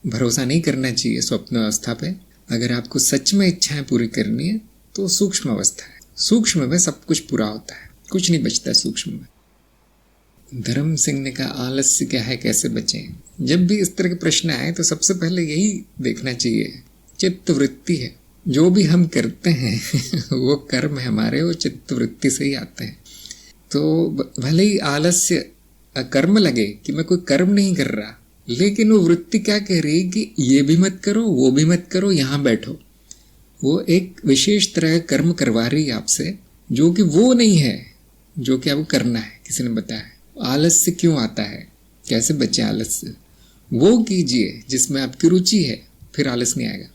भरोसा नहीं करना चाहिए स्वप्न अवस्था पे। अगर आपको सच में इच्छाएं पूरी करनी है तो सूक्ष्म अवस्था है। सूक्ष्म में सब कुछ पूरा होता है, कुछ नहीं बचता है सूक्ष्म में। धर्म सिंह ने कहा, आलस्य क्या है, कैसे बचें? जब भी इस तरह के प्रश्न आए तो सबसे पहले यही देखना चाहिए, चित्त वृत्ति है। जो भी हम करते हैं वो कर्म है हमारे, वो चित्त वृत्ति से ही आते हैं। तो भले ही आलस्य कर्म लगे कि मैं कोई कर्म नहीं कर रहा, लेकिन वो वृत्ति क्या कह रही है कि ये भी मत करो, वो भी मत करो, यहाँ बैठो। वो एक विशेष तरह का कर्म करवा रही है आपसे, जो कि वो नहीं है जो कि आपको करना है। किसी ने बताया आलस्य क्यों आता है, कैसे बचे आलस्य? वो कीजिए जिसमें आपकी रुचि है, फिर आलस नहीं आएगा।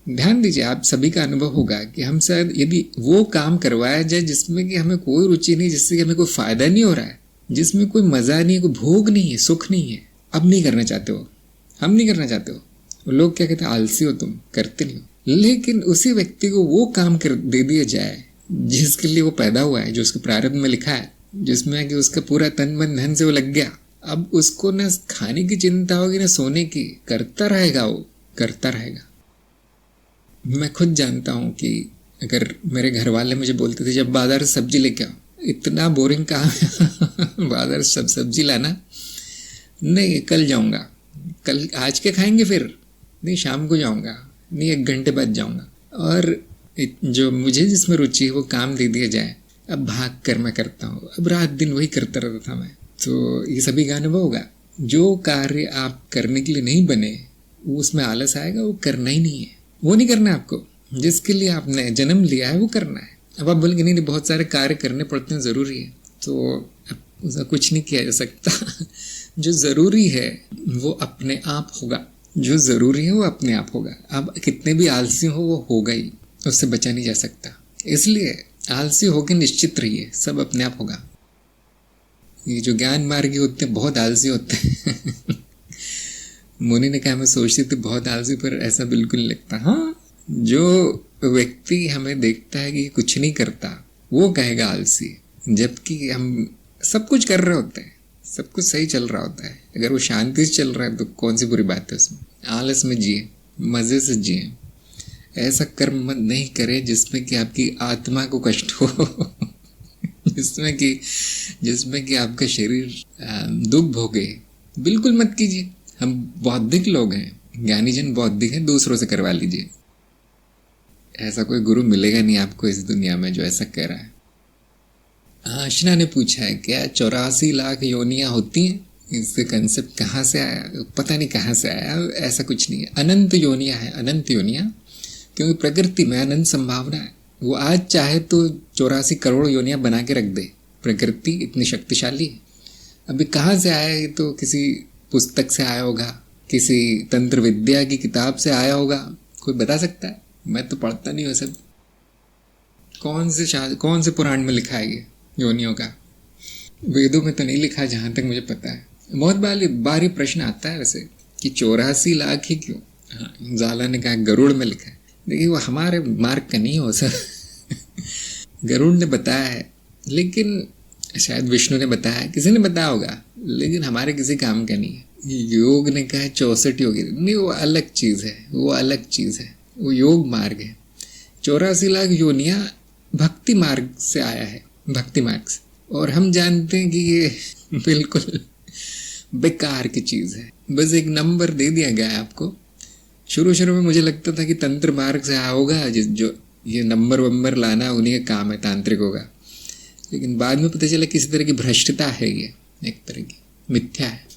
ध्यान दीजिए, आप सभी का अनुभव होगा कि हम शायद यदि वो काम करवाया जाए जिसमें कि हमें कोई रुचि नहीं, जिससे कि हमें कोई फायदा नहीं हो रहा है, जिसमें कोई मजा नहीं है, कोई भोग नहीं है, सुख नहीं है, अब नहीं करना चाहते हो, हम नहीं करना चाहते हो। लोग क्या कहते हैं, आलसी हो तुम, करते नहीं हो। लेकिन उसी व्यक्ति को वो काम कर दे दिया जाए जिसके लिए वो पैदा हुआ है, जो उसके प्रारब्ध में लिखा है, जिसमें कि उसका पूरा तन मन धन से वो लग गया। अब उसको न खाने की चिंता होगी न सोने की, करता रहेगा, वो करता रहेगा। मैं खुद जानता हूँ कि अगर मेरे घर वाले मुझे बोलते थे जब बाजार से सब्जी लेके आओ, इतना बोरिंग काम है बाजार से सब्जी लाना, नहीं कल जाऊँगा, कल आज के खाएंगे, फिर नहीं शाम को जाऊँगा, नहीं 1 घंटे बाद जाऊँगा। और जो मुझे जिसमें रुचि है वो काम दे दिया जाए, अब भाग कर मैं करता हूँ। अब रात दिन वही करता रहता था मैं। तो ये सभी का अनुभव होगा। जो कार्य आप करने के लिए नहीं बने, वो उसमें आलस आएगा, वो करना ही नहीं है, वो नहीं करना है आपको। जिसके लिए आपने जन्म लिया है वो करना है। अब आप बोलेंगे नहीं बहुत सारे कार्य करने पड़ते हैं, ज़रूरी है, तो उसका कुछ नहीं किया जा सकता जो ज़रूरी है वो अपने आप होगा, जो ज़रूरी है वो अपने आप होगा। अब कितने भी आलसी हो वो होगा ही, उससे बचा नहीं जा सकता। इसलिए आलसी होकर निश्चित रहिए, सब अपने आप होगा। ये जो ज्ञान मार्गी होते हैं बहुत आलसी होते हैं मुनि ने कहा मैं सोचती थी बहुत आलसी, पर ऐसा बिल्कुल नहीं लगता। हाँ, जो व्यक्ति हमें देखता है कि कुछ नहीं करता वो कहेगा आलसी, जबकि हम सब कुछ कर रहे होते हैं, सब कुछ सही चल रहा होता है। अगर वो शांति से चल रहा है तो कौन सी बुरी बात है उसमें। आलस में जिए, मज़े से जिए। ऐसा कर्म मत नहीं करें जिसमें कि आपकी आत्मा को कष्ट हो जिसमें कि आपका शरीर दुख भोगे, बिल्कुल मत कीजिए। हम बौद्धिक लोग हैं, ज्ञानी जन बौद्धिक हैं, दूसरों से करवा लीजिए। ऐसा कोई गुरु मिलेगा नहीं आपको इस दुनिया में जो ऐसा कह रहा है। आशना ने पूछा है क्या 84 लाख योनियां होती हैं? इससे कंसेप्ट कहाँ से आया, पता नहीं कहाँ से आया। ऐसा कुछ नहीं है, अनंत योनियां हैं, अनंत योनियां, क्योंकि प्रकृति में अनंत संभावना है। वो आज चाहे तो 84 करोड़ योनियां बना के रख दे, प्रकृति इतनी शक्तिशाली है। अभी कहाँ से आया, ये तो किसी पुस्तक से आया होगा, किसी तंत्र विद्या की किताब से आया होगा, कोई बता सकता है? मैं तो पढ़ता नहीं हूँ सब। कौन से पुराण में लिखा है ये योनियों का? वेदों में तो नहीं लिखा जहाँ तक मुझे पता है। बहुत बारी प्रश्न आता है वैसे कि 84 लाख ही क्यों? हाँ, जाला ने कहा गरुड़ में लिखा है। देखिए वो हमारे मार्ग का नहीं हो सर गरुड़ ने बताया है, लेकिन शायद विष्णु ने बताया, किसी ने बताया होगा, लेकिन हमारे किसी काम का नहीं है। योग ने कहा 64 योगी, नहीं, वो अलग चीज है, वो अलग चीज है, वो योग मार्ग है। 84 लाख योनियां भक्ति मार्ग से आया है, भक्ति मार्ग से। और हम जानते हैं कि ये बिल्कुल बेकार की चीज है, बस एक नंबर दे दिया गया है आपको। शुरू में मुझे लगता था कि तंत्र मार्ग से आया होगा, जो ये नंबर वंबर लाना उन्हीं का काम है, तांत्रिकों का। लेकिन बाद में पता चला किसी तरह की भ्रष्टता है, ये एक तरह की मिथ्या है।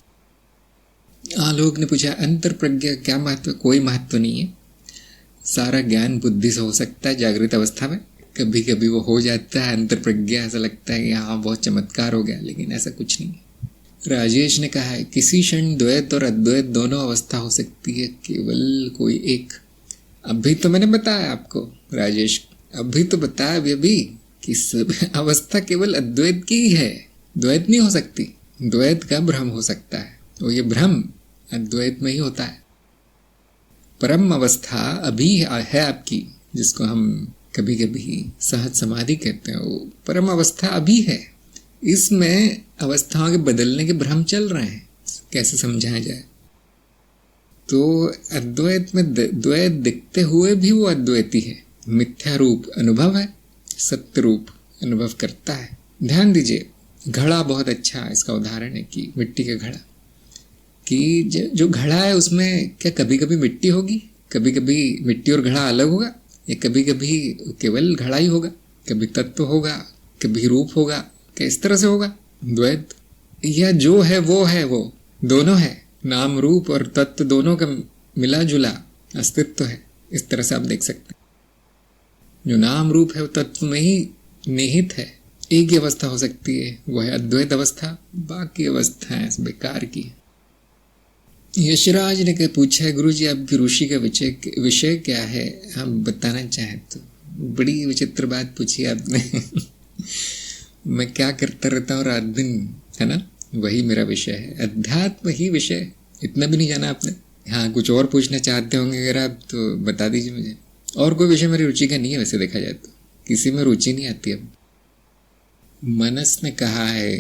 आलोक ने पूछा, अंतर प्रज्ञा क्या महत्व? कोई महत्व नहीं है। सारा ज्ञान बुद्धि से हो सकता है जागृत अवस्था में, कभी कभी वो हो जाता है अंतर प्रज्ञा, ऐसा लगता है कि हाँ बहुत चमत्कार हो गया, लेकिन ऐसा कुछ नहीं है। राजेश ने कहा है, किसी क्षण द्वैत और अद्वैत दोनों अवस्था हो सकती है, केवल कोई एक। अभी तो मैंने बताया आपको राजेश, अभी तो बताया अभी कि सब अवस्था केवल अद्वैत की ही है, द्वैत नहीं हो सकती। द्वैत का भ्रम हो सकता है, तो ये भ्रम अद्वैत में ही होता है। परम अवस्था अभी है आपकी, जिसको हम कभी कभी सहज समाधि कहते हैं, वो परम अवस्था अभी है। इसमें अवस्थाओं के बदलने के भ्रम चल रहे हैं, कैसे समझाया जाए? तो अद्वैत में द्वैत दिखते हुए भी वो अद्वैती है, मिथ्या रूप अनुभव है, सत्य रूप अनुभव करता है। ध्यान दीजिए, घड़ा बहुत अच्छा इसका उदाहरण है कि मिट्टी का घड़ा, कि जो घड़ा है उसमें क्या कभी कभी मिट्टी होगी, कभी कभी मिट्टी और घड़ा अलग होगा, या कभी कभी केवल घड़ा ही होगा, कभी तत्व होगा, कभी रूप होगा, क्या इस तरह से होगा? द्वैत या जो है वो दोनों है, नाम रूप और तत्व दोनों का मिला जुला अस्तित्व है। इस तरह से आप देख सकते हैं, जो नाम रूप है वो तत्व में ही निहित है। एक ही अवस्था हो सकती है, वह है अद्वैत अवस्था, बाकी अवस्थाएं बेकार की है। यशराज ने क्या पूछा है, गुरुजी आपकी ऋषि का विषय क्या है, हम बताना चाहें तो? बड़ी विचित्र बात पूछी आपने। मैं क्या करता रहता हूँ रात दिन, है ना, वही मेरा विषय है, अध्यात्म ही विषय। इतना भी नहीं जाना आपने? हाँ, कुछ और पूछना चाहते होंगे अगर आप तो बता दीजिए मुझे। और कोई विषय मेरी रुचि का नहीं है, वैसे देखा जाए तो किसी में रुचि नहीं आती। अब मनस ने कहा है,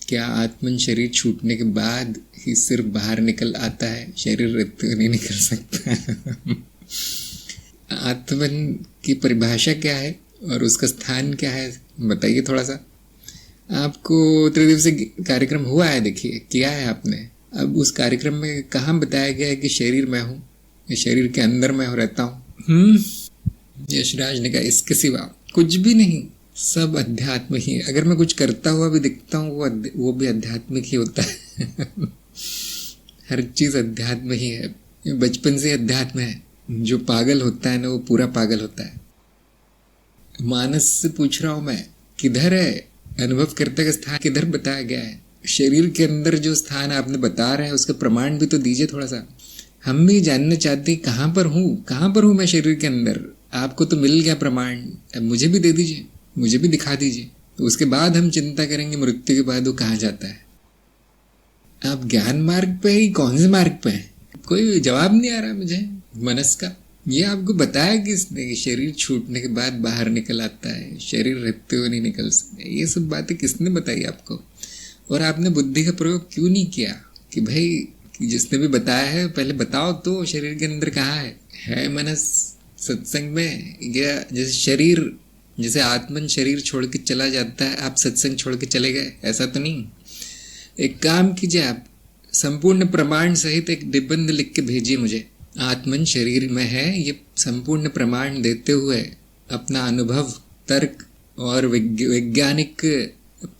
क्या आत्मन शरीर छूटने के बाद ही सिर्फ बाहर निकल आता है, शरीर रहते नहीं निकल सकता? आत्मन की परिभाषा क्या है और उसका स्थान क्या है, बताइए थोड़ा सा। आपको त्रिदिवसीय कार्यक्रम हुआ है, देखिए किया है आपने। अब उस कार्यक्रम में कहाँ बताया गया है कि शरीर मैं हूँ, शरीर के अंदर मैं रहता हूँ? यशराज ने कहा, इसके सिवा कुछ भी नहीं, सब अध्यात्म ही है। अगर मैं कुछ करता हुआ भी दिखता हूँ वो भी आध्यात्मिक ही होता है। हर चीज अध्यात्म ही है, बचपन से अध्यात्म है। जो पागल होता है ना, वो पूरा पागल होता है। मानस से पूछ रहा हूं मैं, किधर है अनुभव करते का स्थान, किधर बताया गया है? शरीर के अंदर जो स्थान आपने बता रहे हैं उसका प्रमाण भी तो दीजिए थोड़ा सा। हम भी जानना चाहते हैं कहाँ पर हूँ मैं शरीर के अंदर। आपको तो मिल गया प्रमाण, अब मुझे भी दे दीजिए, मुझे भी दिखा दीजिए, तो उसके बाद हम चिंता करेंगे मृत्यु के बाद वो कहाँ जाता है। आप ज्ञान मार्ग पे ही, कौन से मार्ग पे हैं? कोई जवाब नहीं आ रहा मुझे मनस का। ये आपको बताया किसने कि शरीर छूटने के बाद बाहर निकल आता है, शरीर रहते हुए नहीं निकल सकते? ये सब बातें किसने बताई आपको? और आपने बुद्धि का प्रयोग क्यों नहीं किया कि भाई जिसने भी बताया है पहले बताओ तो शरीर के अंदर कहाँ है मनस सत्संग में? या जैसे आत्मन शरीर छोड़ के चला जाता है, आप सत्संग छोड़ के चले गए, ऐसा तो नहीं। एक काम कीजिए, आप संपूर्ण प्रमाण सहित एक निबंध लिख के भेजिए मुझे, आत्मन शरीर में है, ये संपूर्ण प्रमाण देते हुए अपना अनुभव, तर्क और वैज्ञानिक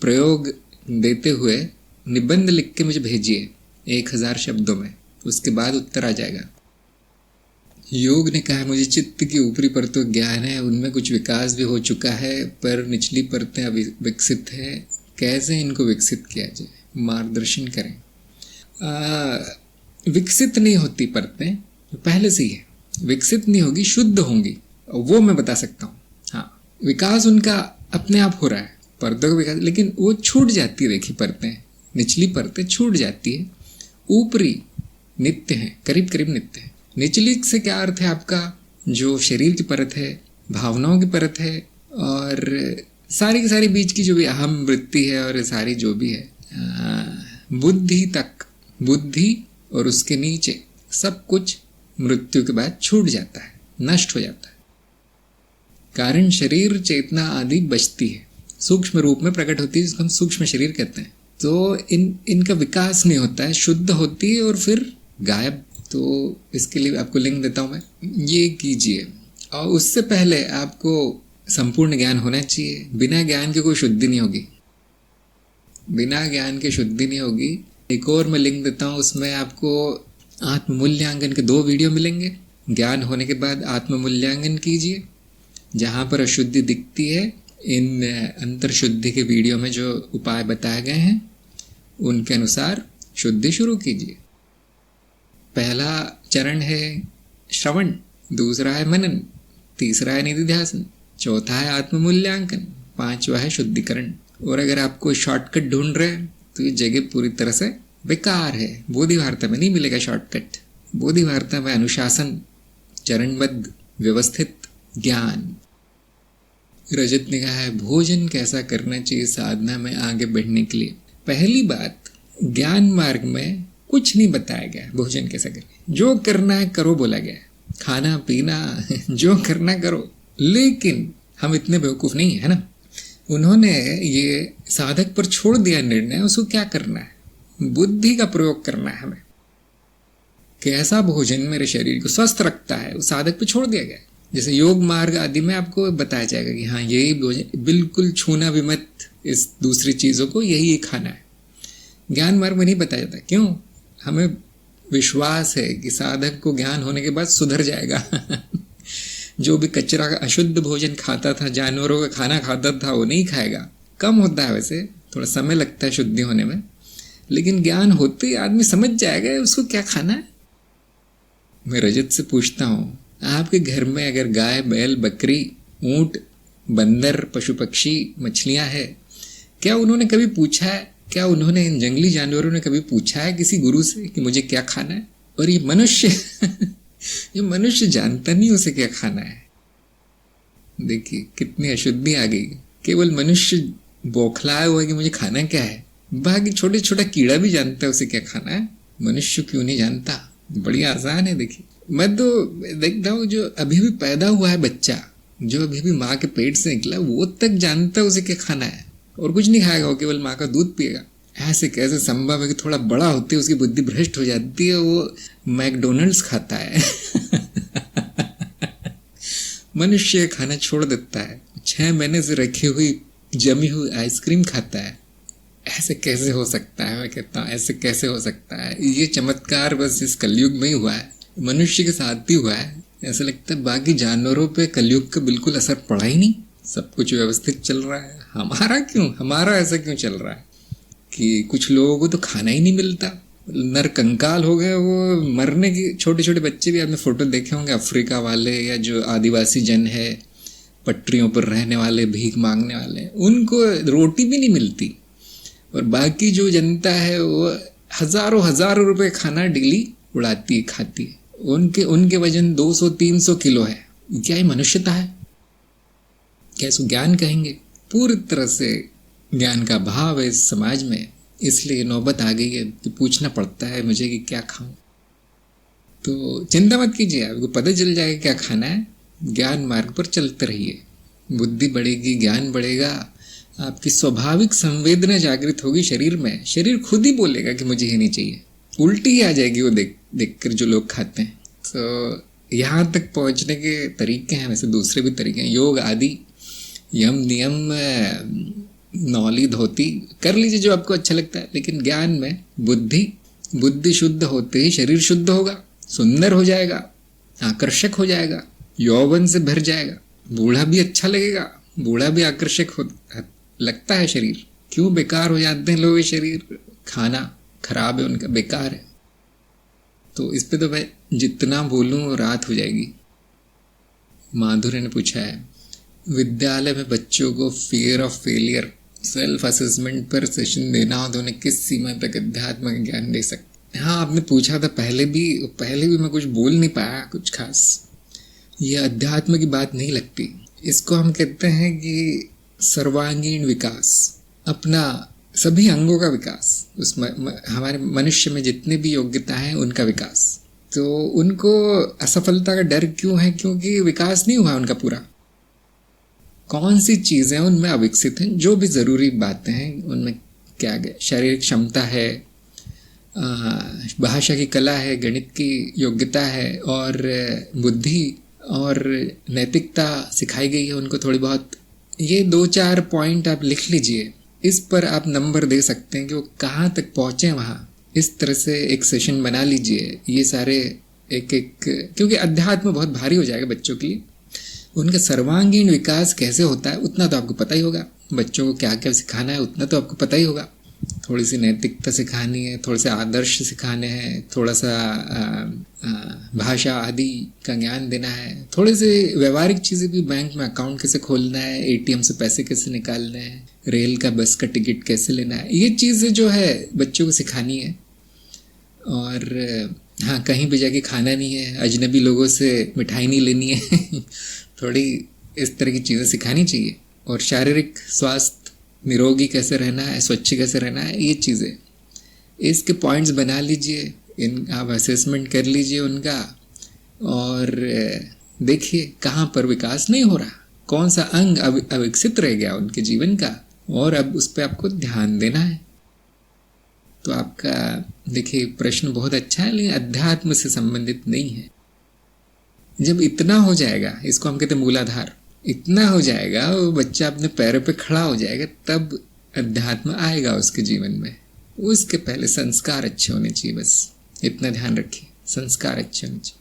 प्रयोग देते हुए निबंध लिख के मुझे भेजिए 1000 शब्दों में, उसके बाद उत्तर आ जाएगा। योग ने कहा, मुझे चित्त की ऊपरी परतों ज्ञान है, उनमें कुछ विकास भी हो चुका है, पर निचली परतें अभी विकसित है, कैसे इनको विकसित किया जाए, मार्गदर्शन करें। विकसित नहीं होती परतें, पहले से ही है, विकसित नहीं होगी, शुद्ध होंगी, वो मैं बता सकता हूँ। हाँ, विकास उनका अपने आप हो रहा है, परतों का विकास, लेकिन वो छूट जाती है। देखिए परतें, निचली परतें छूट जाती है, ऊपरी नित्य है, करीब करीब नित्य है। निचली से क्या अर्थ है आपका? जो शरीर की परत है, भावनाओं की परत है और सारी की सारी बीच की जो भी अहम वृत्ति है और सारी जो भी है, बुद्धि तक, बुद्धि और उसके नीचे सब कुछ मृत्यु के बाद छूट जाता है, नष्ट हो जाता है। कारण शरीर, चेतना आदि बचती है, सूक्ष्म रूप में प्रकट होती है, जिसको हम सूक्ष्म शरीर कहते हैं। तो इनका विकास नहीं होता है, शुद्ध होती है और फिर गायब। तो इसके लिए आपको लिंक देता हूं मैं, ये कीजिए। और उससे पहले आपको संपूर्ण ज्ञान होना चाहिए। बिना ज्ञान के कोई शुद्धि नहीं होगी, बिना ज्ञान के शुद्धि नहीं होगी। एक और मैं लिंक देता हूँ, उसमें आपको आत्म मूल्यांकन के 2 वीडियो मिलेंगे। ज्ञान होने के बाद आत्म मूल्यांकन कीजिए, जहाँ पर अशुद्धि दिखती है इन अंतर शुद्धि के वीडियो में जो उपाय बताए गए हैं उनके अनुसार शुद्धि शुरू कीजिए। पहला चरण है श्रवण, दूसरा है मनन, तीसरा है निधिध्यासन, चौथा है आत्म मूल्यांकन, 5वां है शुद्धिकरण। और अगर आपको शॉर्टकट ढूंढ रहे हैं तो ये जगह पूरी तरह से बेकार है। बोधि वार्ता में नहीं मिलेगा शॉर्टकट। बोधि वार्ता में अनुशासन, चरणबद्ध व्यवस्थित ज्ञान। रजत ने कहा है भोजन कैसा करना चाहिए साधना में आगे बढ़ने के लिए। पहली बात, ज्ञान मार्ग में कुछ नहीं बताया गया भोजन कैसा करें। जो करना है करो बोला गया, खाना पीना जो करना करो। लेकिन हम इतने बेवकूफ नहीं है ना, उन्होंने ये साधक पर छोड़ दिया निर्णय, उसको क्या करना है, बुद्धि का प्रयोग करना है हमें। कैसा भोजन मेरे शरीर को स्वस्थ रखता है, उस साधक पर छोड़ दिया गया। जैसे योग मार्ग आदि में आपको बताया जाएगा कि हाँ यही भोजन, बिल्कुल छूना भी मत इस दूसरी चीजों को, यही खाना है। ज्ञान मार्ग में नहीं बताया जाता। क्यों? हमें विश्वास है कि साधक को ज्ञान होने के बाद सुधर जाएगा। जो भी कचरा अशुद्ध भोजन खाता था, जानवरों का खाना खाता था, वो नहीं खाएगा। कम होता है वैसे, थोड़ा समय लगता है शुद्धि होने में, लेकिन ज्ञान होते ही आदमी समझ जाएगा उसको क्या खाना है। मैं रजत से पूछता हूँ, आपके घर में अगर गाय, बैल, बकरी, ऊंट, बंदर, पशु पक्षी, मछलियां है, क्या उन्होंने कभी पूछा है, क्या उन्होंने इन जंगली जानवरों ने कभी पूछा है किसी गुरु से कि मुझे क्या खाना है? और ये मनुष्य ये मनुष्य जानता नहीं उसे क्या खाना है। देखिए कितनी अशुद्धि आ गई। केवल मनुष्य बौखलाया हुआ है कि मुझे खाना क्या है, बाकी छोटे छोटा कीड़ा भी जानता है उसे क्या खाना है। मनुष्य क्यों नहीं जानता? बड़ी आसान है। देखिए मैं तो देखता हूँ जो अभी भी पैदा हुआ है बच्चा, जो अभी भी माँ के पेट से निकला, वो तक जानता है उसे क्या खाना है, और कुछ नहीं खाएगा, वो केवल माँ का दूध पिएगा। ऐसे कैसे संभव है कि थोड़ा बड़ा होते उसकी बुद्धि भ्रष्ट हो जाती है, वो मैकडोनल्ड्स खाता है। मनुष्य खाना छोड़ देता है, 6 महीने से रखी हुई जमी हुई आइसक्रीम खाता है। ऐसे कैसे हो सकता है? मैं कहता हूँ ऐसे कैसे हो सकता है? ये चमत्कार बस इस कलयुग में ही हुआ है, मनुष्य के साथ ही हुआ है। ऐसा लगता है बाकी जानवरों पे कलयुग का बिल्कुल असर पड़ा ही नहीं, सब कुछ व्यवस्थित चल रहा है। हमारा ऐसा क्यों चल रहा है कि कुछ लोगों को तो खाना ही नहीं मिलता, नर कंकाल हो गए, वो मरने की। छोटे छोटे बच्चे भी आपने फोटो देखे होंगे, अफ्रीका वाले या जो आदिवासी जन है, पटरियों पर रहने वाले, भीख मांगने वाले, उनको रोटी भी नहीं मिलती। और बाकी जो जनता है वो हजारों रुपए खाना डेली उड़ाती है, खाती है। उनके वजन 200-300 किलो है। क्या ये मनुष्यता है? क्या इसको ज्ञान कहेंगे? पूरी तरह से ज्ञान का अभाव है इस समाज में, इसलिए नौबत आ गई है कि पूछना पड़ता है मुझे कि क्या खाऊं। तो चिंता मत कीजिए, आपको पता चल जाएगा क्या खाना है। ज्ञान मार्ग पर चलते रहिए, बुद्धि बढ़ेगी, ज्ञान बढ़ेगा, आपकी स्वाभाविक संवेदना जागृत होगी शरीर में। शरीर खुद ही बोलेगा कि मुझे ये नहीं चाहिए, उल्टी ही आ जाएगी वो देखकर जो लोग खाते हैं। तो यहाँ तक पहुँचने के तरीके हैं, वैसे दूसरे भी तरीके हैं, योग आदि, यम नियम, नौली धोती कर लीजिए जो आपको अच्छा लगता है। लेकिन ज्ञान में बुद्धि शुद्ध होते ही शरीर शुद्ध होगा, सुंदर हो जाएगा, आकर्षक हो जाएगा, यौवन से भर जाएगा, बूढ़ा भी अच्छा लगेगा, बूढ़ा भी आकर्षक लगता है शरीर। क्यों बेकार हो जाते हैं लोग? शरीर खाना खराब है उनका, बेकार है। तो इस पे तो मैं जितना बोलूं रात हो जाएगी। माधुर्य ने पूछा है, विद्यालय में बच्चों को fear of failure, self assessment पर सेशन देना हो तो उन्हें किस सीमा तक अध्यात्म का ज्ञान दे सकते? हाँ, आपने पूछा था पहले भी मैं कुछ बोल नहीं पाया कुछ खास। ये अध्यात्म की बात नहीं लगती, इसको हम कहते हैं कि सर्वांगीण विकास, अपना सभी अंगों का विकास, उसमें हमारे मनुष्य में जितने भी योग्यता हैं उनका विकास। तो उनको असफलता का डर क्यों है? क्योंकि विकास नहीं हुआ उनका पूरा। कौन सी चीज़ें उनमें अविकसित हैं? जो भी ज़रूरी बातें हैं उनमें क्या शारीरिक क्षमता है, भाषा की कला है, गणित की योग्यता है, और बुद्धि और नैतिकता सिखाई गई है उनको थोड़ी बहुत। ये 2-4 पॉइंट आप लिख लीजिए, इस पर आप नंबर दे सकते हैं कि वो कहाँ तक पहुँचे वहाँ। इस तरह से एक सेशन बना लीजिए, ये सारे एक एक, क्योंकि अध्यात्म बहुत भारी हो जाएगा बच्चों के लिए। उनका सर्वांगीण विकास कैसे होता है उतना तो आपको पता ही होगा, बच्चों को क्या क्या सिखाना है उतना तो आपको पता ही होगा। थोड़ी सी नैतिकता सिखानी है, थोड़े से आदर्श सिखाने हैं, थोड़ा सा भाषा आदि का ज्ञान देना है, थोड़े से व्यवहारिक चीज़ें भी, बैंक में अकाउंट कैसे खोलना है, एटीएम से पैसे कैसे निकालने हैं, रेल का बस का टिकट कैसे लेना है, ये चीज़ें जो है बच्चों को सिखानी है। और हाँ, कहीं भी जाके खाना नहीं है, अजनबी लोगों से मिठाई नहीं लेनी है थोड़ी इस तरह की चीज़ें सिखानी चाहिए। और शारीरिक स्वास्थ्य, निरोगी कैसे रहना है, स्वच्छ कैसे रहना है, ये चीज़ें, इसके पॉइंट्स बना लीजिए, इन आप असेसमेंट कर लीजिए उनका, और देखिए कहाँ पर विकास नहीं हो रहा, कौन सा अंग अविकसित रह गया उनके जीवन का, और अब उस पर आपको ध्यान देना है। तो आपका देखिए प्रश्न बहुत अच्छा है, लेकिन अध्यात्म से संबंधित नहीं है। जब इतना हो जाएगा, इसको हम कहते हैं मूलाधार, इतना हो जाएगा, वो बच्चा अपने पैरों पे खड़ा हो जाएगा, तब अध्यात्म आएगा उसके जीवन में। उसके पहले संस्कार अच्छे होने चाहिए, बस इतना ध्यान रखिए, संस्कार अच्छे होने चाहिए।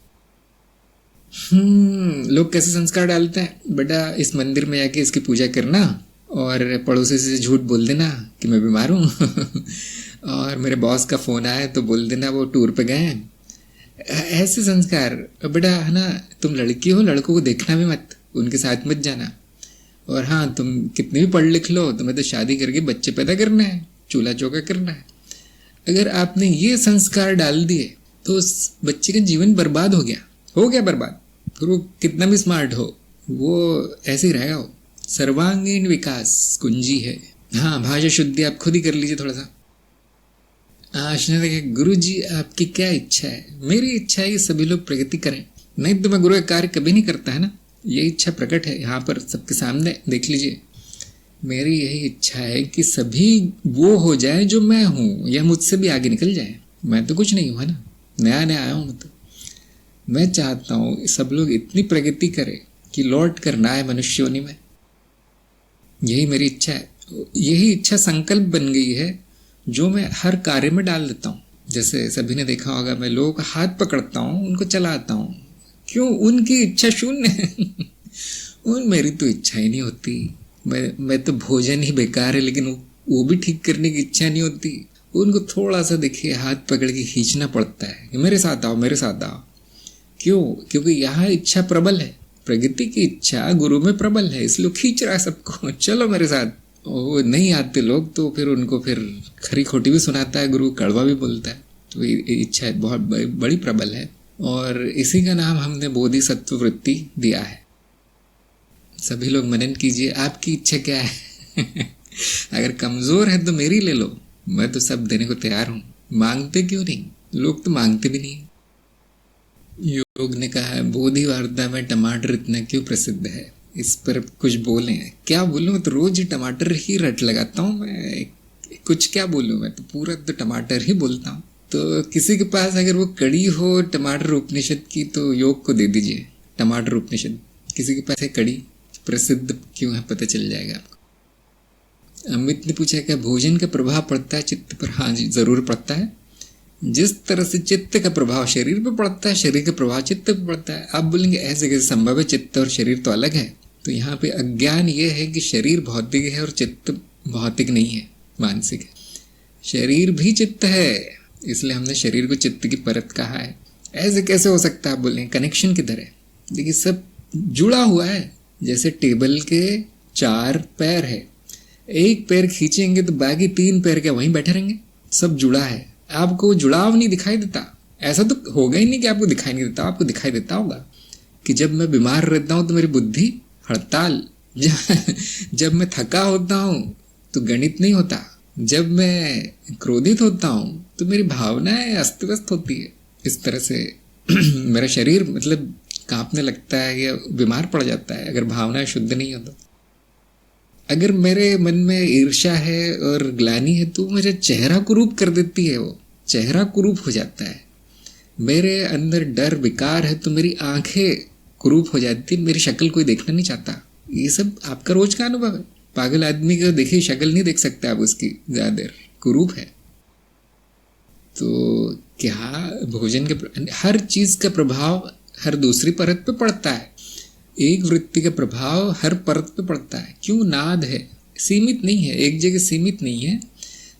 लोग कैसे संस्कार डालते हैं? बेटा इस मंदिर में जाके इसकी पूजा करना, और पड़ोसी से झूठ बोल देना कि मैं बीमार हूँ और मेरे बॉस का फ़ोन आया तो बोल देना वो टूर पे गए हैं। ऐसे संस्कार। बेटा है ना, तुम लड़की हो, लड़कों को देखना भी मत, उनके साथ मत जाना, और हाँ तुम कितनी भी पढ़ लिख लो, तुम्हें तो शादी करके बच्चे पैदा करना है, चूल्हा चौका करना है। अगर आपने ये संस्कार डाल दिए तो उस बच्चे का जीवन बर्बाद हो गया बर्बाद। फिर वो कितना भी स्मार्ट हो, वो ऐसे ही रहेगा। वो सर्वांगीण विकास कुंजी है। हाँ, भाषा शुद्धि आप खुद ही कर लीजिए थोड़ा सा। आशना देखिए, गुरु जी आपकी क्या इच्छा है? मेरी इच्छा है कि सभी लोग प्रगति करें, नहीं तो मैं गुरु का कार्य कभी नहीं करता है ना। ये इच्छा प्रकट है यहाँ पर सबके सामने, देख लीजिए। मेरी यही इच्छा है कि सभी वो हो जाए जो मैं हूँ, या मुझसे भी आगे निकल जाए। मैं तो कुछ नहीं हुआ ना, नया नया आया हूँ। तो मैं चाहता हूँ सब लोग इतनी प्रगति करें कि लौट कर ना आए मनुष्य योनि में। यही मेरी इच्छा है। यही इच्छा संकल्प बन गई है जो मैं हर कार्य में डाल देता हूँ। जैसे सभी ने देखा होगा, मैं लोगों का हाथ पकड़ता हूँ, उनको चलाता हूँ। क्यों? उनकी इच्छा शून्य है मेरी तो इच्छा ही नहीं होती। मैं तो भोजन ही बेकार है, लेकिन वो भी ठीक करने की इच्छा नहीं होती। उनको थोड़ा सा देखिए हाथ पकड़ के खींचना पड़ता है कि मेरे साथ आओ, मेरे साथ आओ। क्यों? क्योंकि यहाँ इच्छा प्रबल है, प्रगति की इच्छा गुरु में प्रबल है, इसलिए खींच रहा है सबको, चलो मेरे साथ। वो नहीं आते लोग तो फिर उनको फिर खरी खोटी भी सुनाता है गुरु, कड़वा भी बोलता है। तो इच्छा बहुत बड़ी प्रबल है, और इसी का नाम हमने बोधिसत्व वृत्ति दिया है। सभी लोग मनन कीजिए, आपकी इच्छा क्या है अगर कमजोर है तो मेरी ले लो, मैं तो सब देने को तैयार हूँ। मांगते क्यों नहीं? लोग तो मांगते भी नहीं। योग ने कहा है, बोधि वार्ता में टमाटर इतना क्यों प्रसिद्ध है? इस पर कुछ बोले? क्या बोलूं, तो रोज टमाटर ही रट लगाता हूँ मैं। कुछ क्या बोलूं, मैं तो पूरा तो टमाटर ही बोलता हूँ। तो किसी के पास अगर वो कड़ी हो टमाटर उपनिषद की तो योग को दे दीजिए। टमाटर उपनिषद किसी के पास है कड़ी, प्रसिद्ध क्यों है पता चल जाएगा आपको। अमित ने पूछा, क्या भोजन का प्रभाव पड़ता है चित्त पर? हाँ जी, जरूर पड़ता है। जिस तरह से चित्त का प्रभाव शरीर पर पड़ता है, शरीर का प्रभाव चित्त पर पड़ता है। आप बोलेंगे ऐसे कैसे संभव है, चित्त और शरीर तो अलग है। तो यहाँ पे अज्ञान ये है कि शरीर भौतिक है और चित्त भौतिक नहीं है, मानसिक है। शरीर भी चित्त है, इसलिए हमने शरीर को चित्त की परत कहा है। ऐसे कैसे हो सकता है? आप बोलेंगे कनेक्शन किधर है? देखिए सब जुड़ा हुआ है। जैसे टेबल के 4 पैर है, एक पैर खींचेंगे तो बाकी 3 पैर क्या वहीं बैठे रहेंगे? सब जुड़ा है। आपको जुड़ाव नहीं दिखाई देता? ऐसा तो होगा ही नहीं कि आपको दिखाई नहीं देता। आपको दिखाई देता होगा कि जब मैं बीमार रहता हूं तो मेरी बुद्धि हड़ताल, जब मैं थका होता हूँ तो गणित नहीं होता, जब मैं क्रोधित होता हूँ तो मेरी भावनाएं अस्त व्यस्त होती है। इस तरह से मेरा शरीर मतलब कांपने लगता है या बीमार पड़ जाता है अगर भावनाएं शुद्ध नहीं हो तो। अगर मेरे मन में ईर्ष्या है और ग्लानि है तो मेरे चेहरा कुरूप कर देती है, वो चेहरा कुरूप हो जाता है। मेरे अंदर डर विकार है तो मेरी आंखें कुरूप हो जाती है, मेरी शक्ल कोई देखना नहीं चाहता। ये सब आपका रोज का अनुभव है। पागल आदमी को देखिए, शक्ल नहीं देख सकते आप उसकी ज्यादा देर, कुरूप है। तो क्या भोजन के हर चीज का प्रभाव हर दूसरी परत पे पड़ता है, एक वृत्ति का प्रभाव हर परत पे पड़ता है। क्यों? नाद है, सीमित नहीं है, एक जगह सीमित नहीं है,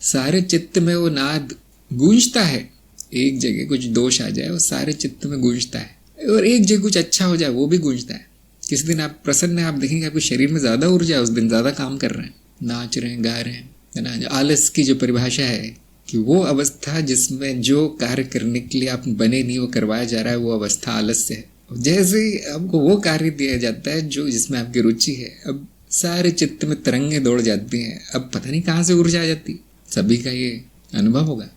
सारे चित्त में वो नाद गूंजता है। एक जगह कुछ दोष आ जाए वो सारे चित्त में गूंजता है, और एक जगह कुछ अच्छा हो जाए वो भी गूंजता है। किसी दिन आप प्रसन्न हैं, आप देखेंगे आपके शरीर में ज्यादा ऊर्जा है, उस दिन ज्यादा काम कर रहे हैं, नाच रहे हैं, गा रहे हैं, है ना। आलस की जो परिभाषा है कि वो अवस्था जिसमें जो कार्य करने के लिए आप बने नहीं वो करवाया जा रहा है, वो अवस्था आलस्य है। जैसे ही आपको वो कार्य दिया जाता है जो जिसमें आपकी रुचि है, अब सारे चित्त में तरंगे दौड़ जाती हैं, अब पता नहीं कहाँ से ऊर्जा आ जाती। सभी का ये अनुभव होगा।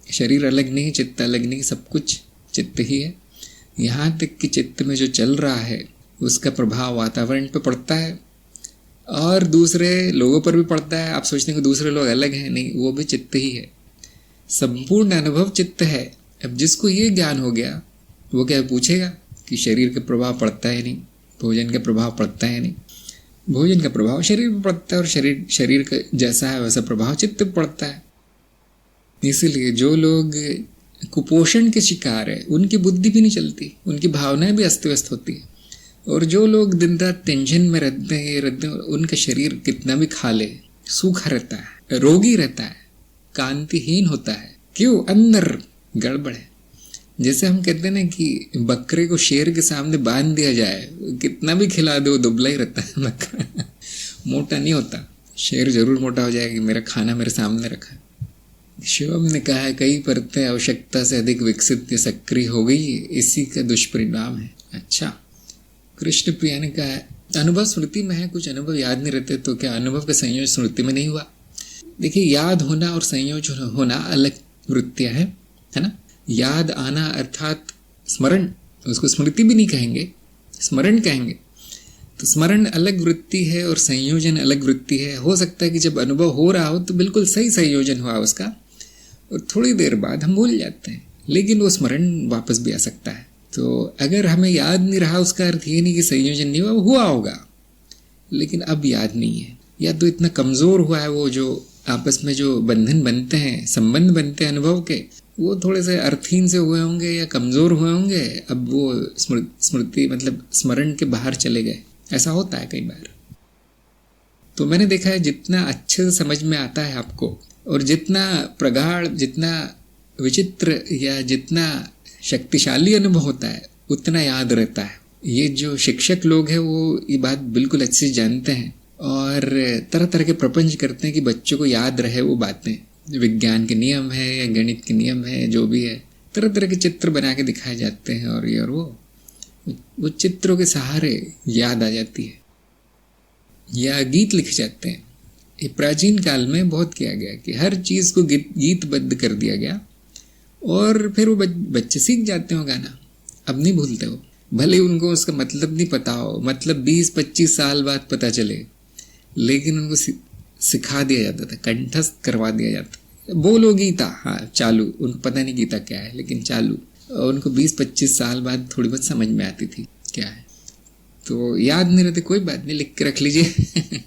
शरीर अलग नहीं, चित्त अलग नहीं, सब कुछ चित्त ही है। यहाँ तक कि चित्त में जो चल रहा है उसका प्रभाव वातावरण पे पड़ता है और दूसरे लोगों पर भी पड़ता है। आप सोचते हैं कि दूसरे लोग अलग हैं, नहीं, वो भी चित्त ही है। संपूर्ण अनुभव चित्त है। अब जिसको ये ज्ञान हो गया वो क्या पूछेगा कि शरीर का प्रभाव पड़ता है नहीं, भोजन का प्रभाव पड़ता है नहीं। भोजन का प्रभाव शरीर पर पड़ता है और शरीर का जैसा है वैसा प्रभाव चित्त पर पड़ता है। इसीलिए जो लोग कुपोषण के शिकार है उनकी बुद्धि भी नहीं चलती, उनकी भावनाएं भी अस्त व्यस्त होती है। और जो लोग दिन रात टेंशन में रहते हैं उनका शरीर कितना भी खा ले सूखा रहता है, रोगी रहता है, कांतिहीन होता है। क्यों? अंदर गड़बड़ है। जैसे हम कहते हैं ना कि बकरे को शेर के सामने बांध दिया जाए, कितना भी खिला दो दुबला ही रहता है बकरा, मोटा नहीं होता। शेर जरूर मोटा हो जाएगा, मेरा खाना मेरे सामने रखा। शिवम ने कहा है कई परतें आवश्यकता से अधिक विकसित या सक्रिय हो गई, इसी का दुष्परिणाम है। अच्छा, कृष्ण प्रिया ने कहा है अनुभव स्मृति में है, कुछ अनुभव याद नहीं रहते तो क्या अनुभव का संयोजन स्मृति में नहीं हुआ? देखिए, याद होना और संयोजन होना अलग वृत्तियां है ना। याद आना अर्थात स्मरण, उसको स्मृति भी नहीं कहेंगे, स्मरण कहेंगे। तो स्मरण अलग वृत्ति है और संयोजन अलग वृत्ति है। हो सकता है कि जब अनुभव हो रहा हो तो बिल्कुल सही संयोजन हुआ उसका, और थोड़ी देर बाद हम भूल जाते हैं, लेकिन वो स्मरण वापस भी आ सकता है। तो अगर हमें याद नहीं रहा उसका अर्थ ये नहीं कि संयोजन नहीं हुआ होगा, लेकिन अब याद नहीं है, या तो इतना कमजोर हुआ है वो जो आपस में जो बंधन बनते हैं, संबंध बनते हैं अनुभव के, वो थोड़े से अर्थहीन से हुए होंगे या कमजोर हुए होंगे। अब वो स्मृति मतलब स्मरण के बाहर चले गए, ऐसा होता है कई बार। तो मैंने देखा है जितना अच्छे से समझ में आता है आपको, और जितना प्रगाढ़, जितना विचित्र या जितना शक्तिशाली अनुभव होता है, उतना याद रहता है। ये जो शिक्षक लोग हैं वो ये बात बिल्कुल अच्छे से जानते हैं और तरह तरह के प्रपंच करते हैं कि बच्चों को याद रहे वो बातें। विज्ञान के नियम है या गणित के नियम है, जो भी है, तरह तरह के चित्र बना के दिखाए जाते हैं और ये और वो चित्रों के सहारे याद आ जाती है, या गीत लिखे जाते हैं। ये प्राचीन काल में बहुत किया गया कि हर चीज को गीतबद्ध कर दिया गया और फिर वो बच्चे सीख जाते हो गाना, अब नहीं भूलते हो। भले उनको उसका मतलब नहीं पता हो, मतलब 20-25 साल बाद पता चले, लेकिन उनको सिखा दिया जाता था, कंठस्थ करवा दिया जाता। बोलो गीता, हाँ चालू, उनको पता नहीं गीता क्या है लेकिन चालू। और उनको 20-25 साल बाद थोड़ी बहुत समझ में आती थी क्या है। तो याद नहीं रहते, कोई बात नहीं, लिख के रख लीजिए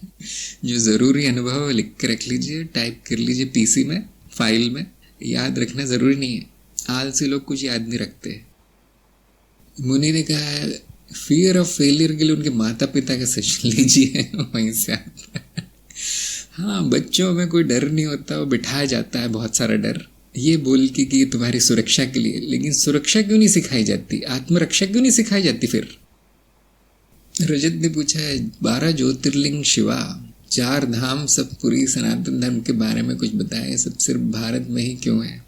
जो जरूरी अनुभव लिख के रख लीजिए, टाइप कर लीजिए पीसी में, फाइल में। याद रखना जरूरी नहीं है, आलसी लोग कुछ याद नहीं रखते। मुनि ने कहा है फियर ऑफ फेलियर के लिए उनके माता पिता का सजेशन लीजिए, वहीं से आता है। हाँ, बच्चों में कोई डर नहीं होता, वो बिठाया जाता है बहुत सारा डर, ये बोल के कि तुम्हारी सुरक्षा के लिए। लेकिन सुरक्षा क्यों नहीं सिखाई जाती, आत्मरक्षा क्यों नहीं सिखाई जाती? फिर रजत ने पूछा है 12 ज्योतिर्लिंग शिवा, 4 धाम, सब पूरी सनातन धर्म के बारे में कुछ बताया, सब सिर्फ भारत में ही क्यों है?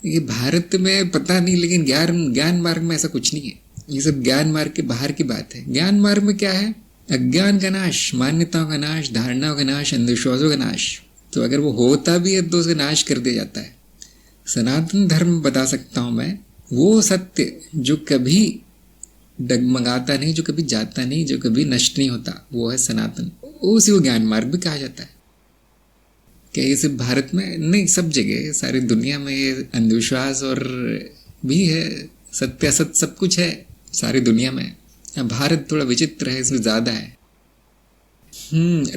ये भारत में पता नहीं, लेकिन ज्ञान मार्ग में ऐसा कुछ नहीं है। ये सब ज्ञान मार्ग के बाहर की बात है। ज्ञान मार्ग में क्या है? अज्ञान का नाश, मान्यताओं का नाश, धारणाओं का नाश, अंधविश्वासों का नाश। तो अगर वो होता भी है तो उसका नाश कर दिया जाता है। सनातन धर्म बता सकता हूं मैं, वो सत्य जो कभी डगमगाता नहीं, जो कभी जाता नहीं, जो कभी नष्ट नहीं होता, वो है सनातन। उसी को ज्ञान मार्ग भी कहा जाता है। क्या ये सिर्फ भारत में नहीं, सब जगह, सारी दुनिया में ये अंधविश्वास और भी है, सत्य असत सब कुछ है सारी दुनिया में। भारत थोड़ा विचित्र है, इसमें ज्यादा है।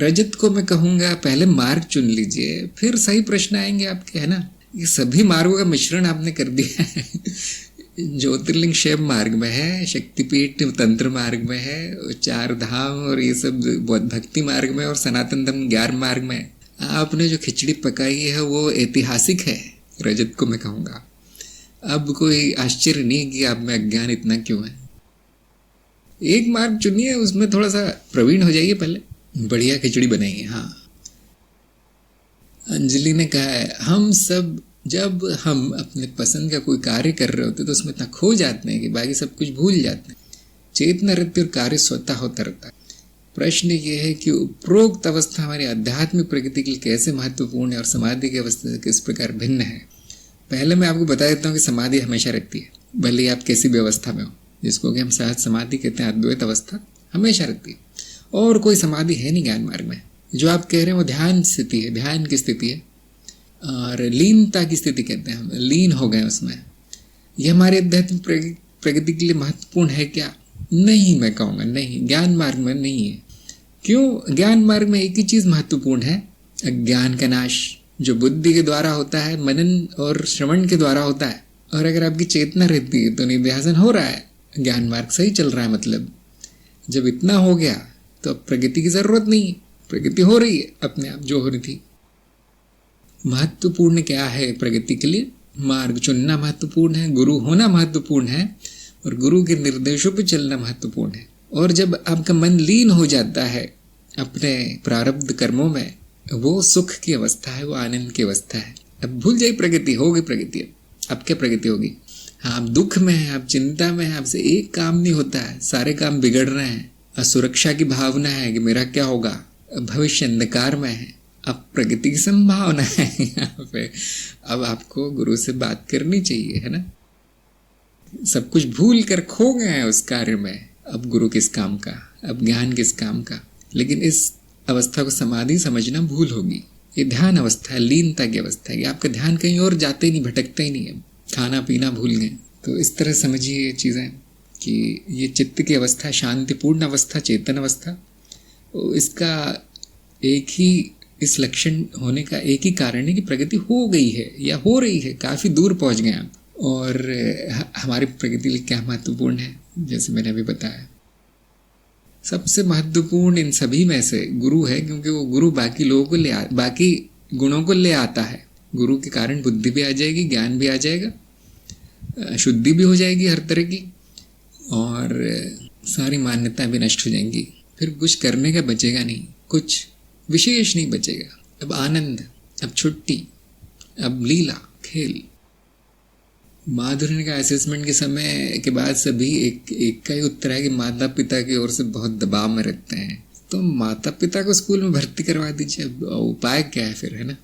रजत को मैं कहूंगा पहले मार्ग चुन लीजिए, फिर सही प्रश्न आएंगे आपके, है ना। ये सभी मार्गों का मिश्रण आपने कर दिया है। ज्योतिर्लिंग शैव मार्ग में है, शक्तिपीठ तंत्र मार्ग में है, 4 धाम और ये सब भक्ति मार्ग में, और सनातन धर्म ज्ञान मार्ग में। आपने जो खिचड़ी पकाई है वो ऐतिहासिक है, रजत को मैं कहूंगा। अब कोई आश्चर्य नहीं कि आप में अज्ञान इतना क्यों है। एक मार्ग चुनिए, उसमें थोड़ा सा प्रवीण हो जाइए, पहले बढ़िया खिचड़ी बनाइए। हाँ, अंजलि ने कहा है, हम सब जब हम अपने पसंद का कोई कार्य कर रहे होते तो उसमें इतना खो जाते हैं कि बाकी सब कुछ भूल जाते हैं। चेतना रहती और कार्य स्वतः होता रहता है। प्रश्न ये है कि उपरोक्त अवस्था हमारी आध्यात्मिक प्रगति के लिए कैसे महत्वपूर्ण है और समाधि की अवस्था से किस प्रकार भिन्न है। पहले मैं आपको बता देता हूँ कि समाधि हमेशा रहती है, भले ही आप किसी भी अवस्था में हो, जिसको कि हम सहज समाधि कहते हैं, अद्वैत अवस्था हमेशा रहती है। और कोई समाधि है नहीं ज्ञान मार्ग में। जो आप कह रहे हैं वो ध्यान स्थिति है, ध्यान की स्थिति है, और लीनता की स्थिति कहते हैं, हम लीन हो गए उसमें। यह हमारे आध्यात्मिक प्रगति के लिए महत्वपूर्ण है क्या? नहीं, मैं कहूँगा नहीं, ज्ञान मार्ग में नहीं है। क्यों? ज्ञान मार्ग में एक ही चीज महत्वपूर्ण है, अज्ञान का नाश, जो बुद्धि के द्वारा होता है, मनन और श्रवण के द्वारा होता है। और अगर आपकी चेतना रहती है तो निध्यासन हो रहा है, ज्ञान मार्ग सही चल रहा है। मतलब जब इतना हो गया तो अब प्रगति की जरूरत नहीं है, प्रगति हो रही है अपने आप जो हो रही थी। महत्वपूर्ण क्या है प्रगति के लिए? मार्ग चुनना महत्वपूर्ण है, गुरु होना महत्वपूर्ण है, और गुरु के निर्देशों पर चलना महत्वपूर्ण है। और जब आपका मन लीन हो जाता है अपने प्रारब्ध कर्मों में, वो सुख की अवस्था है, वो आनंद की अवस्था है। अब भूल जाइए प्रगति, होगी प्रगति। अब क्या प्रगति होगी? हाँ, आप दुख में हैं, आप चिंता में हैं, आपसे एक काम नहीं होता है, सारे काम बिगड़ रहे हैं, असुरक्षा की भावना है कि मेरा क्या होगा, भविष्य अंधकार में है। अब प्रगति की संभावना है यहाँ पे। अब आपको गुरु से बात करनी चाहिए, है ना। सब कुछ भूल कर खो गए हैं उस कार्य में, अब गुरु किस काम का, अब ज्ञान किस काम का। लेकिन इस अवस्था को समाधि समझना भूल होगी। ये ध्यान अवस्था है, लीनता की अवस्था है, आपका ध्यान कहीं और जाते ही नहीं, भटकता ही नहीं है, खाना पीना भूल गए। तो इस तरह समझिए ये चीज़ें कि ये चित्त की अवस्था, शांतिपूर्ण अवस्था, चेतन अवस्था, इसका एक ही, इस लक्षण होने का एक ही कारण है कि प्रगति हो गई है या हो रही है, काफ़ी दूर पहुंच गए आप। और हमारी प्रगति के लिए क्या महत्वपूर्ण है, जैसे मैंने अभी बताया, सबसे महत्वपूर्ण इन सभी में से गुरु है, क्योंकि वो गुरु बाकी लोगों को बाकी गुणों को ले आता है। गुरु के कारण बुद्धि भी आ जाएगी, ज्ञान भी आ जाएगा, शुद्धि भी हो जाएगी हर तरह की, और सारी मान्यताएं भी नष्ट हो जाएंगी। फिर कुछ करने का बचेगा नहीं, कुछ विशेष नहीं बचेगा। अब आनंद, अब छुट्टी, अब लीला खेल। माधुरी का असेसमेंट के समय के बाद सभी एक का ही उत्तर है कि माता पिता की ओर से बहुत दबाव में रहते हैं। तो माता पिता को स्कूल में भर्ती करवा दीजिए। उपाय क्या है फिर, है ना।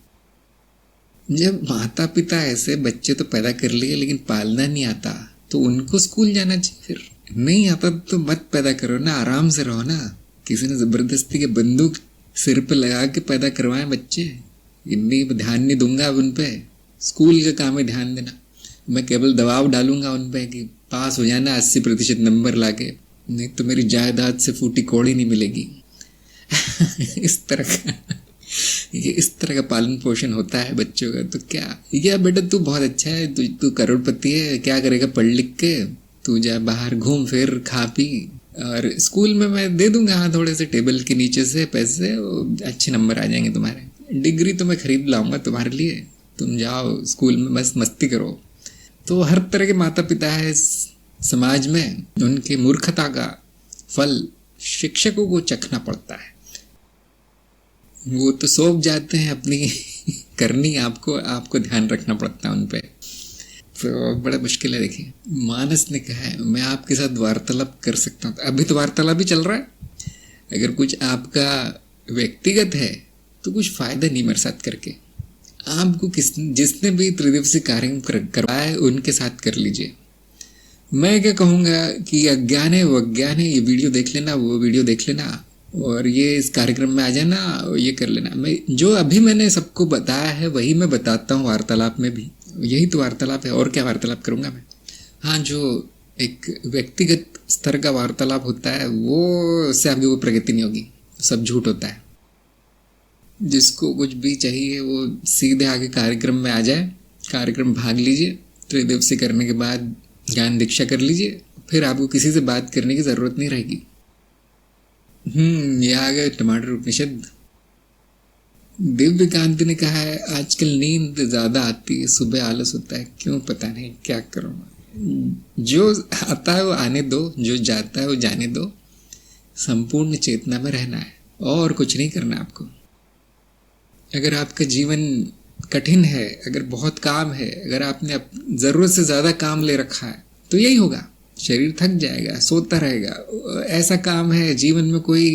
जब माता पिता ऐसे बच्चे तो पैदा कर लिए लेकिन पालना नहीं आता, तो उनको स्कूल जाना चाहिए। फिर नहीं आता तो मत पैदा करो ना, आराम से रहो ना। किसी ने जबरदस्ती के बंदूक सिर पे लगा के पैदा करवाए बच्चे, इनमें ध्यान नहीं दूंगा अब उन पे। स्कूल का काम है ध्यान देना, मैं केवल दबाव डालूंगा उन पे कि पास हो जाना 80% नंबर लाके, नहीं तो मेरी जायदाद से फूटी कौड़ी नहीं मिलेगी। इस तरह का पालन पोषण होता है बच्चों का। तो क्या बेटा तू बहुत अच्छा है, तू करोड़पति है, क्या करेगा पढ़ लिख के, तू जा बाहर घूम फिर खा पी, और स्कूल में मैं दे दूंगा हाँ थोड़े से टेबल के नीचे से पैसे, अच्छे नंबर आ जाएंगे तुम्हारे, डिग्री तो मैं खरीद लाऊंगा तुम्हारे लिए, तुम जाओ स्कूल में बस मस्ती करो। तो हर तरह के माता पिता है समाज में, उनकी मूर्खता का फल शिक्षकों को चखना पड़ता है। वो तो सौंप जाते हैं अपनी करनी, आपको ध्यान रखना पड़ता है उन पे। तो बड़ा मुश्किल है। देखिए, मानस ने कहा है मैं आपके साथ वार्तालाप कर सकता हूँ। अभी तो वार्तालाप भी चल रहा है, अगर कुछ आपका व्यक्तिगत है तो कुछ फायदा नहीं मेरे साथ करके। आपको जिसने भी त्रिदिवसीय कार्यक्रम करवाया उनके साथ कर लीजिए। मैं क्या कहूँगा कि अज्ञान है वो अज्ञान है, ये वीडियो देख लेना, वो वीडियो देख लेना, और ये इस कार्यक्रम में आ जाना, ये कर लेना। मैं जो अभी मैंने सबको बताया है वही मैं बताता हूँ वार्तालाप में भी। यही तो वार्तालाप है, और क्या वार्तालाप करूँगा मैं। हाँ, जो एक व्यक्तिगत स्तर का वार्तालाप होता है वो उससे आपकी कोई प्रगति नहीं होगी, सब झूठ होता है। जिसको कुछ भी चाहिए वो सीधे आगे कार्यक्रम में आ जाए, कार्यक्रम भाग लीजिए, त्रिदिवसीय करने के बाद ज्ञान दीक्षा कर लीजिए, फिर आपको किसी से बात करने की जरूरत नहीं रहेगी। ये आ गए टमाटर उपनिषद। दिव्य कांति ने कहा है आजकल नींद ज्यादा आती है, सुबह आलस होता है, क्यों पता नहीं, क्या करूँ। जो आता है वो आने दो, जो जाता है वो जाने दो। संपूर्ण चेतना में रहना है और कुछ नहीं करना आपको। अगर आपका जीवन कठिन है, अगर बहुत काम है, अगर आपने जरूरत से ज्यादा काम ले रखा है तो यही होगा, शरीर थक जाएगा, सोता रहेगा। ऐसा काम है जीवन में कोई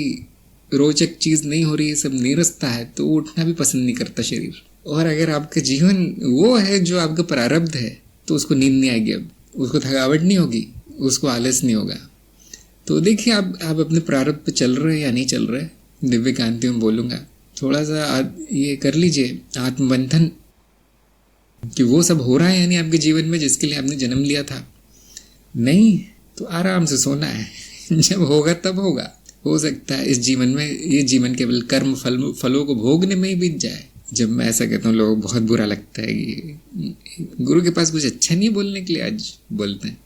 रोचक चीज नहीं हो रही है, सब नीरसता है, तो उठना भी पसंद नहीं करता शरीर। और अगर आपका जीवन वो है जो आपका प्रारब्ध है तो उसको नींद नहीं आएगी, अब उसको थकावट नहीं होगी, उसको आलस नहीं होगा। तो देखिए आप अपने प्रारब्ध पे चल रहे हैं या नहीं चल रहे। दिव्य कांति में बोलूंगा थोड़ा सा ये कर लीजिए आत्मबंधन, कि वो सब हो रहा है यानी आपके जीवन में जिसके लिए आपने जन्म लिया था। नहीं तो आराम से सोना है, जब होगा तब होगा। हो सकता है इस जीवन में, ये जीवन केवल कर्म फलों को भोगने में ही बीत जाए। जब मैं ऐसा कहता हूँ लोगों को बहुत बुरा लगता है कि गुरु के पास कुछ अच्छा नहीं बोलने के लिए आज बोलते हैं।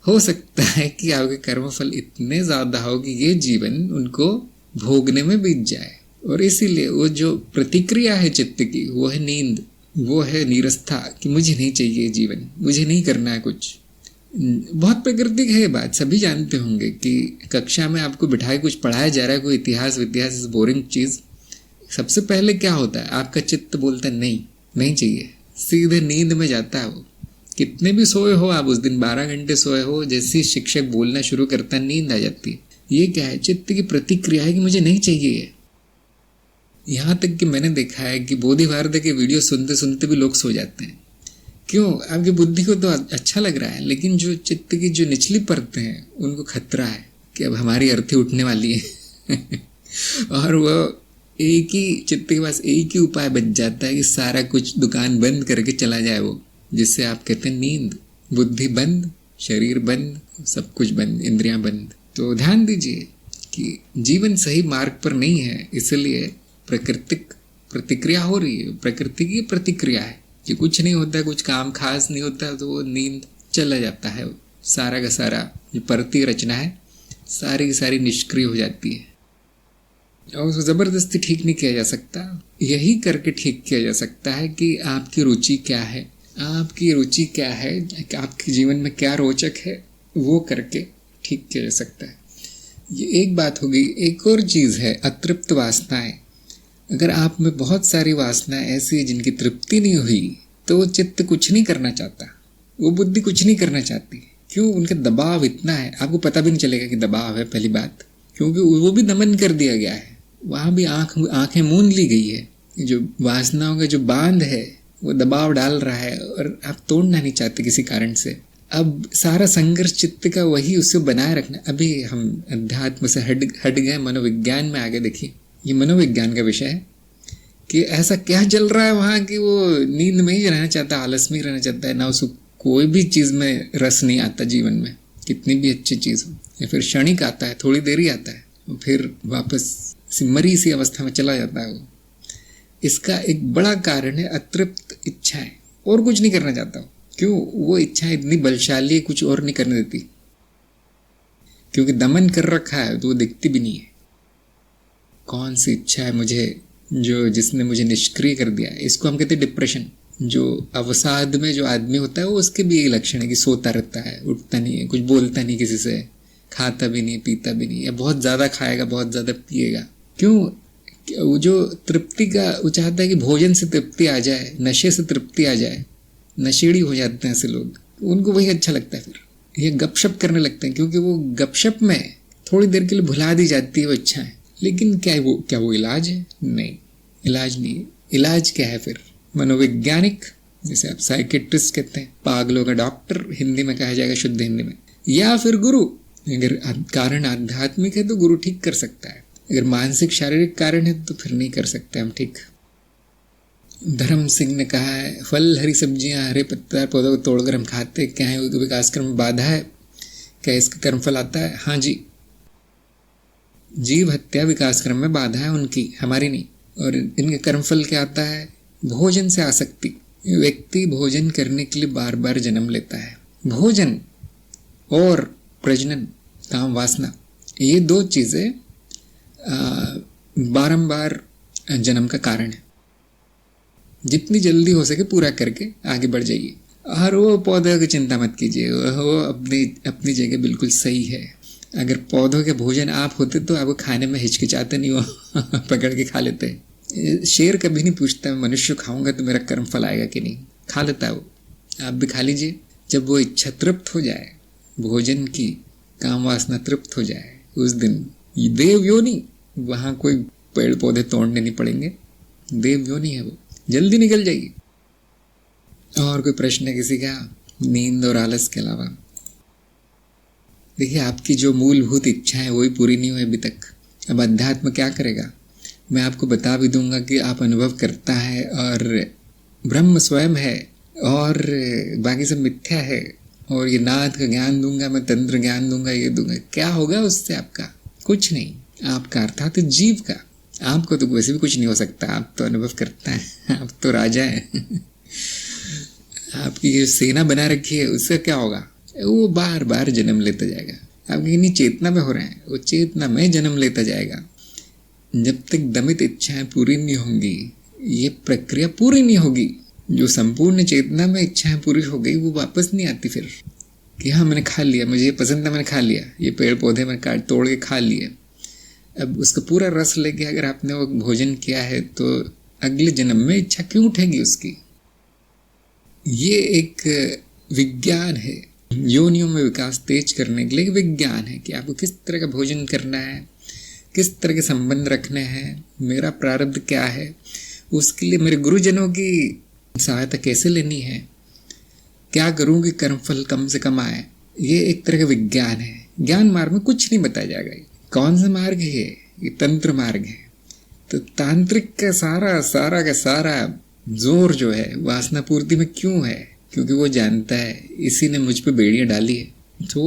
हो सकता है कि आपके कर्म फल इतने ज्यादा हो कि ये जीवन उनको भोगने में बीत जाए, और इसीलिए वो जो प्रतिक्रिया है चित्त की वो है नींद, वो है नीरसता, कि मुझे नहीं चाहिए जीवन, मुझे नहीं करना है कुछ। बहुत प्राकृतिक है ये बात, सभी जानते होंगे कि कक्षा में आपको बिठाए कुछ पढ़ाया जा रहा है, कोई इतिहास बोरिंग चीज। सबसे पहले क्या होता है, आपका चित्त बोलता है नहीं चाहिए, सीधे नींद में जाता है वो। कितने भी सोए हो आप, उस दिन 12 घंटे सोए हो, जैसे शिक्षक बोलना शुरू करता है नींद आ जाती है। ये क्या है, चित्त की प्रतिक्रिया है कि मुझे नहीं चाहिए। यहाँ तक कि मैंने देखा है कि बोधि भारत के वीडियो सुनते सुनते भी लोग सो जाते हैं। क्यों, आपकी बुद्धि को तो अच्छा लग रहा है, लेकिन जो चित्त की जो निचली परतें हैं उनको खतरा है कि अब हमारी अर्थी उठने वाली है और वो एक ही चित्त के पास एक ही उपाय बच जाता है कि सारा कुछ दुकान बंद करके चला जाए वो, जिससे आप कहते हैं नींद। बुद्धि बंद, शरीर बंद, सब कुछ बंद, इंद्रियां बंद। तो ध्यान दीजिए कि जीवन सही मार्ग पर नहीं है, इसलिए प्राकृतिक प्रतिक्रिया हो रही है। प्रकृति की प्रतिक्रिया है कि कुछ नहीं होता, कुछ काम खास नहीं होता, तो वो नींद चला जाता है। सारा का सारा जो परती रचना है सारी की सारी निष्क्रिय हो जाती है, और उसको जबरदस्ती ठीक नहीं किया जा सकता। यही करके ठीक किया जा सकता है कि आपकी रुचि क्या है, आपकी रुचि क्या है, आपके जीवन में क्या रोचक है, वो करके ठीक किया जा सकता है। ये एक बात होगी। एक और चीज है अतृप्त वासनाएं। अगर आप में बहुत सारी वासनाएं ऐसी है जिनकी तृप्ति नहीं हुई, तो वो चित्त कुछ नहीं करना चाहता, वो बुद्धि कुछ नहीं करना चाहती। क्यों, उनका दबाव इतना है, आपको पता भी नहीं चलेगा कि दबाव है, पहली बात, क्योंकि वो भी दमन कर दिया गया है, वहां भी आंखें मूंद ली गई है। जो वासनाओं का जो बांध है वो दबाव डाल रहा है, और आप तोड़ना नहीं चाहते किसी कारण से। अब सारा संघर्ष चित्त का वही, उससे बनाए रखना। अभी हम अध्यात्म से हट गए, मनोविज्ञान में आगे। देखिए ये मनोविज्ञान का विषय है कि ऐसा क्या चल रहा है वहां कि वो नींद में ही रहना चाहता है, आलस में ही रहना चाहता है, ना उसको कोई भी चीज में रस नहीं आता जीवन में, कितनी भी अच्छी चीज हो, या फिर क्षणिक आता है, थोड़ी देर ही आता है, फिर वापस मरी सी अवस्था में चला जाता है वो। इसका एक बड़ा कारण है अतृप्त इच्छाएं, और कुछ नहीं करना चाहता हूँ। क्यों, वो इच्छाएं इतनी बलशाली है, कुछ और नहीं करने देती, क्योंकि दमन कर रखा है तो वो दिखती भी नहीं है। कौन सी इच्छा है मुझे, जिसने मुझे निष्क्रिय कर दिया है, इसको हम कहते हैं डिप्रेशन। जो अवसाद में जो आदमी होता है वो, उसके भी यही लक्षण है कि सोता रहता है, उठता नहीं है, कुछ बोलता नहीं किसी से, खाता भी नहीं, पीता भी नहीं, या बहुत ज्यादा खाएगा, बहुत ज्यादा पिएगा। क्यों, वो जो तृप्ति का, वो चाहता है कि भोजन से तृप्ति आ जाए, नशे से तृप्ति आ जाए। नशेड़ी हो जाते हैं ऐसे लोग, उनको वही अच्छा लगता है, फिर ये गपशप करने लगते हैं, क्योंकि वो गपशप में थोड़ी देर के लिए भुला दी जाती है वो इच्छाएं। लेकिन क्या वो इलाज है? नहीं, इलाज नहीं है। इलाज क्या है फिर? मनोवैज्ञानिक, जैसे आप साइकेट्रिस्ट कहते हैं, पागलों का डॉक्टर हिंदी में कहा जाएगा, शुद्ध हिंदी में, या फिर गुरु। अगर कारण आध्यात्मिक है तो गुरु ठीक कर सकता है, अगर मानसिक शारीरिक कारण है तो फिर नहीं कर सकते हम ठीक। धर्म सिंह ने कहा है, फल हरी सब्जियां हरे पत्तेदार पौधों को तोड़कर हम खाते, क्या है वो विकास क्रम में बाधा है? क्या इसका कर्मफल आता है? हाँ जी, जीव हत्या विकास क्रम में बाधा है उनकी, हमारी नहीं। और इनके कर्मफल क्या आता है? भोजन से आसक्ति। व्यक्ति भोजन करने के लिए बार बार जन्म लेता है। भोजन और प्रजनन, काम वासना, ये दो चीजें बारंबार जन्म का कारण है। जितनी जल्दी हो सके पूरा करके आगे बढ़ जाइए। और वो पौधों की चिंता मत कीजिए, वो अपनी जगह बिल्कुल सही है। अगर पौधों के भोजन आप होते तो आपको खाने में हिचकिचाते नहीं, वो पकड़ के खा लेते। शेर कभी नहीं पूछता मैं मनुष्य खाऊंगा तो मेरा कर्म फल आएगा कि नहीं, खा लेता है वो। आप भी खा लीजिए। जब वो इच्छा तृप्त हो जाए, भोजन की काम वासना तृप्त हो जाए, उस दिन देव योनि, वहां कोई पेड़ पौधे तोड़ने नहीं पड़ेंगे, देव योनि है वो, जल्दी निकल जाएगी। और कोई प्रश्न है किसी का? नींद और आलस के अलावा देखिए, आपकी जो मूलभूत इच्छा है वही पूरी नहीं हुई अभी तक। अब अध्यात्म क्या करेगा? मैं आपको बता भी दूंगा कि आप अनुभव करता है और ब्रह्म स्वयं है और बाकी सब मिथ्या है, और ये नाद का ज्ञान दूंगा, मैं तंत्र ज्ञान दूंगा, ये दूंगा, क्या होगा उससे? आपका कुछ नहीं। आपका अर्थात जीव का, आपको तो वैसे भी कुछ नहीं हो सकता, आप तो अनुभव करता है, आप तो राजा है। आपकी जो सेना बना रखी है उससे क्या होगा? वो बार बार जन्म लेता जाएगा। आप कितनी चेतना में हो रहे हैं, वो चेतना में जन्म लेता जाएगा। जब तक दमित इच्छाएं पूरी नहीं होंगी, ये प्रक्रिया पूरी नहीं होगी। जो संपूर्ण चेतना में इच्छाएं पूरी हो गई वो वापस नहीं आती फिर, कि हाँ मैंने खा लिया, मुझे ये पसंद था, मैंने खा लिया, ये पेड़ पौधे मैंने काट तोड़ के खा लिए। अब उसका पूरा रस लेके अगर आपने वो भोजन किया है तो अगले जन्म में इच्छा क्यों उठेगी उसकी? ये एक विज्ञान है। योनियों में विकास तेज करने के लिए विज्ञान है कि आपको किस तरह का भोजन करना है, किस तरह के संबंध रखने हैं, मेरा प्रारब्ध क्या है, उसके लिए मेरे गुरुजनों की सहायता कैसे लेनी है, क्या करूं कि कर्मफल कम से कम आए। ये एक तरह का विज्ञान है। ज्ञान मार्ग में कुछ नहीं बताया जाएगा। कौन सा मार्ग है? ये तंत्र मार्ग है। तो तांत्रिक का सारा का सारा जोर जो है वासना पूर्ति में क्यों है? क्योंकि वो जानता है इसी ने मुझ पे बेड़ियां डाली है। तो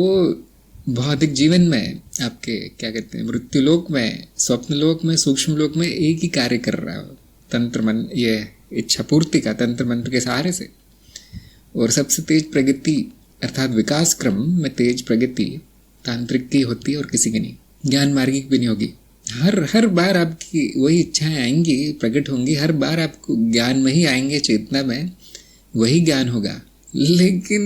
भौतिक जीवन में, आपके क्या कहते हैं, मृत्यु लोक में, स्वप्न लोक में, सूक्ष्म लोक में एक ही कार्य कर रहा है तंत्र मन, ये इच्छा पूर्ति का तंत्र मंत्र के सहारे से। और सबसे तेज प्रगति अर्थात विकास क्रम में तेज प्रगति तांत्रिक की होती है और किसी की नहीं, ज्ञान मार्गिक भी नहीं होगी। हर बार आपकी वही इच्छाएं आएंगी, प्रकट होंगी, हर बार आपको ज्ञान में ही आएंगे, चेतना में वही ज्ञान होगा, लेकिन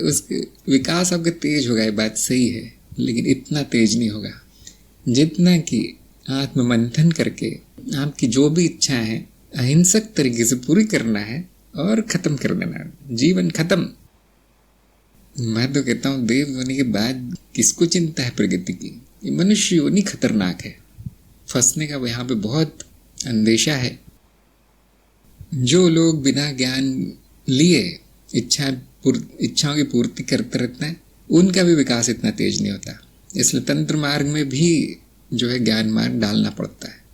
उसके विकास आपका तेज होगा, ये बात सही है, लेकिन इतना तेज नहीं होगा जितना कि आत्ममंथन करके आपकी जो भी इच्छाएं हैं अहिंसक तरीके से पूरी करना है और खत्म कर देना है, जीवन खत्म। मैं तो कहता हूँ देव होने के बाद किसको चिंता है प्रगति की? ये मनुष्य योनि खतरनाक है, फंसने का यहाँ पे बहुत अंदेशा है। जो लोग बिना ज्ञान लिए इच्छाओं की पूर्ति करते रहते हैं, उनका भी विकास इतना तेज नहीं होता। इसलिए तंत्र मार्ग में भी जो है ज्ञान मार्ग डालना पड़ता है।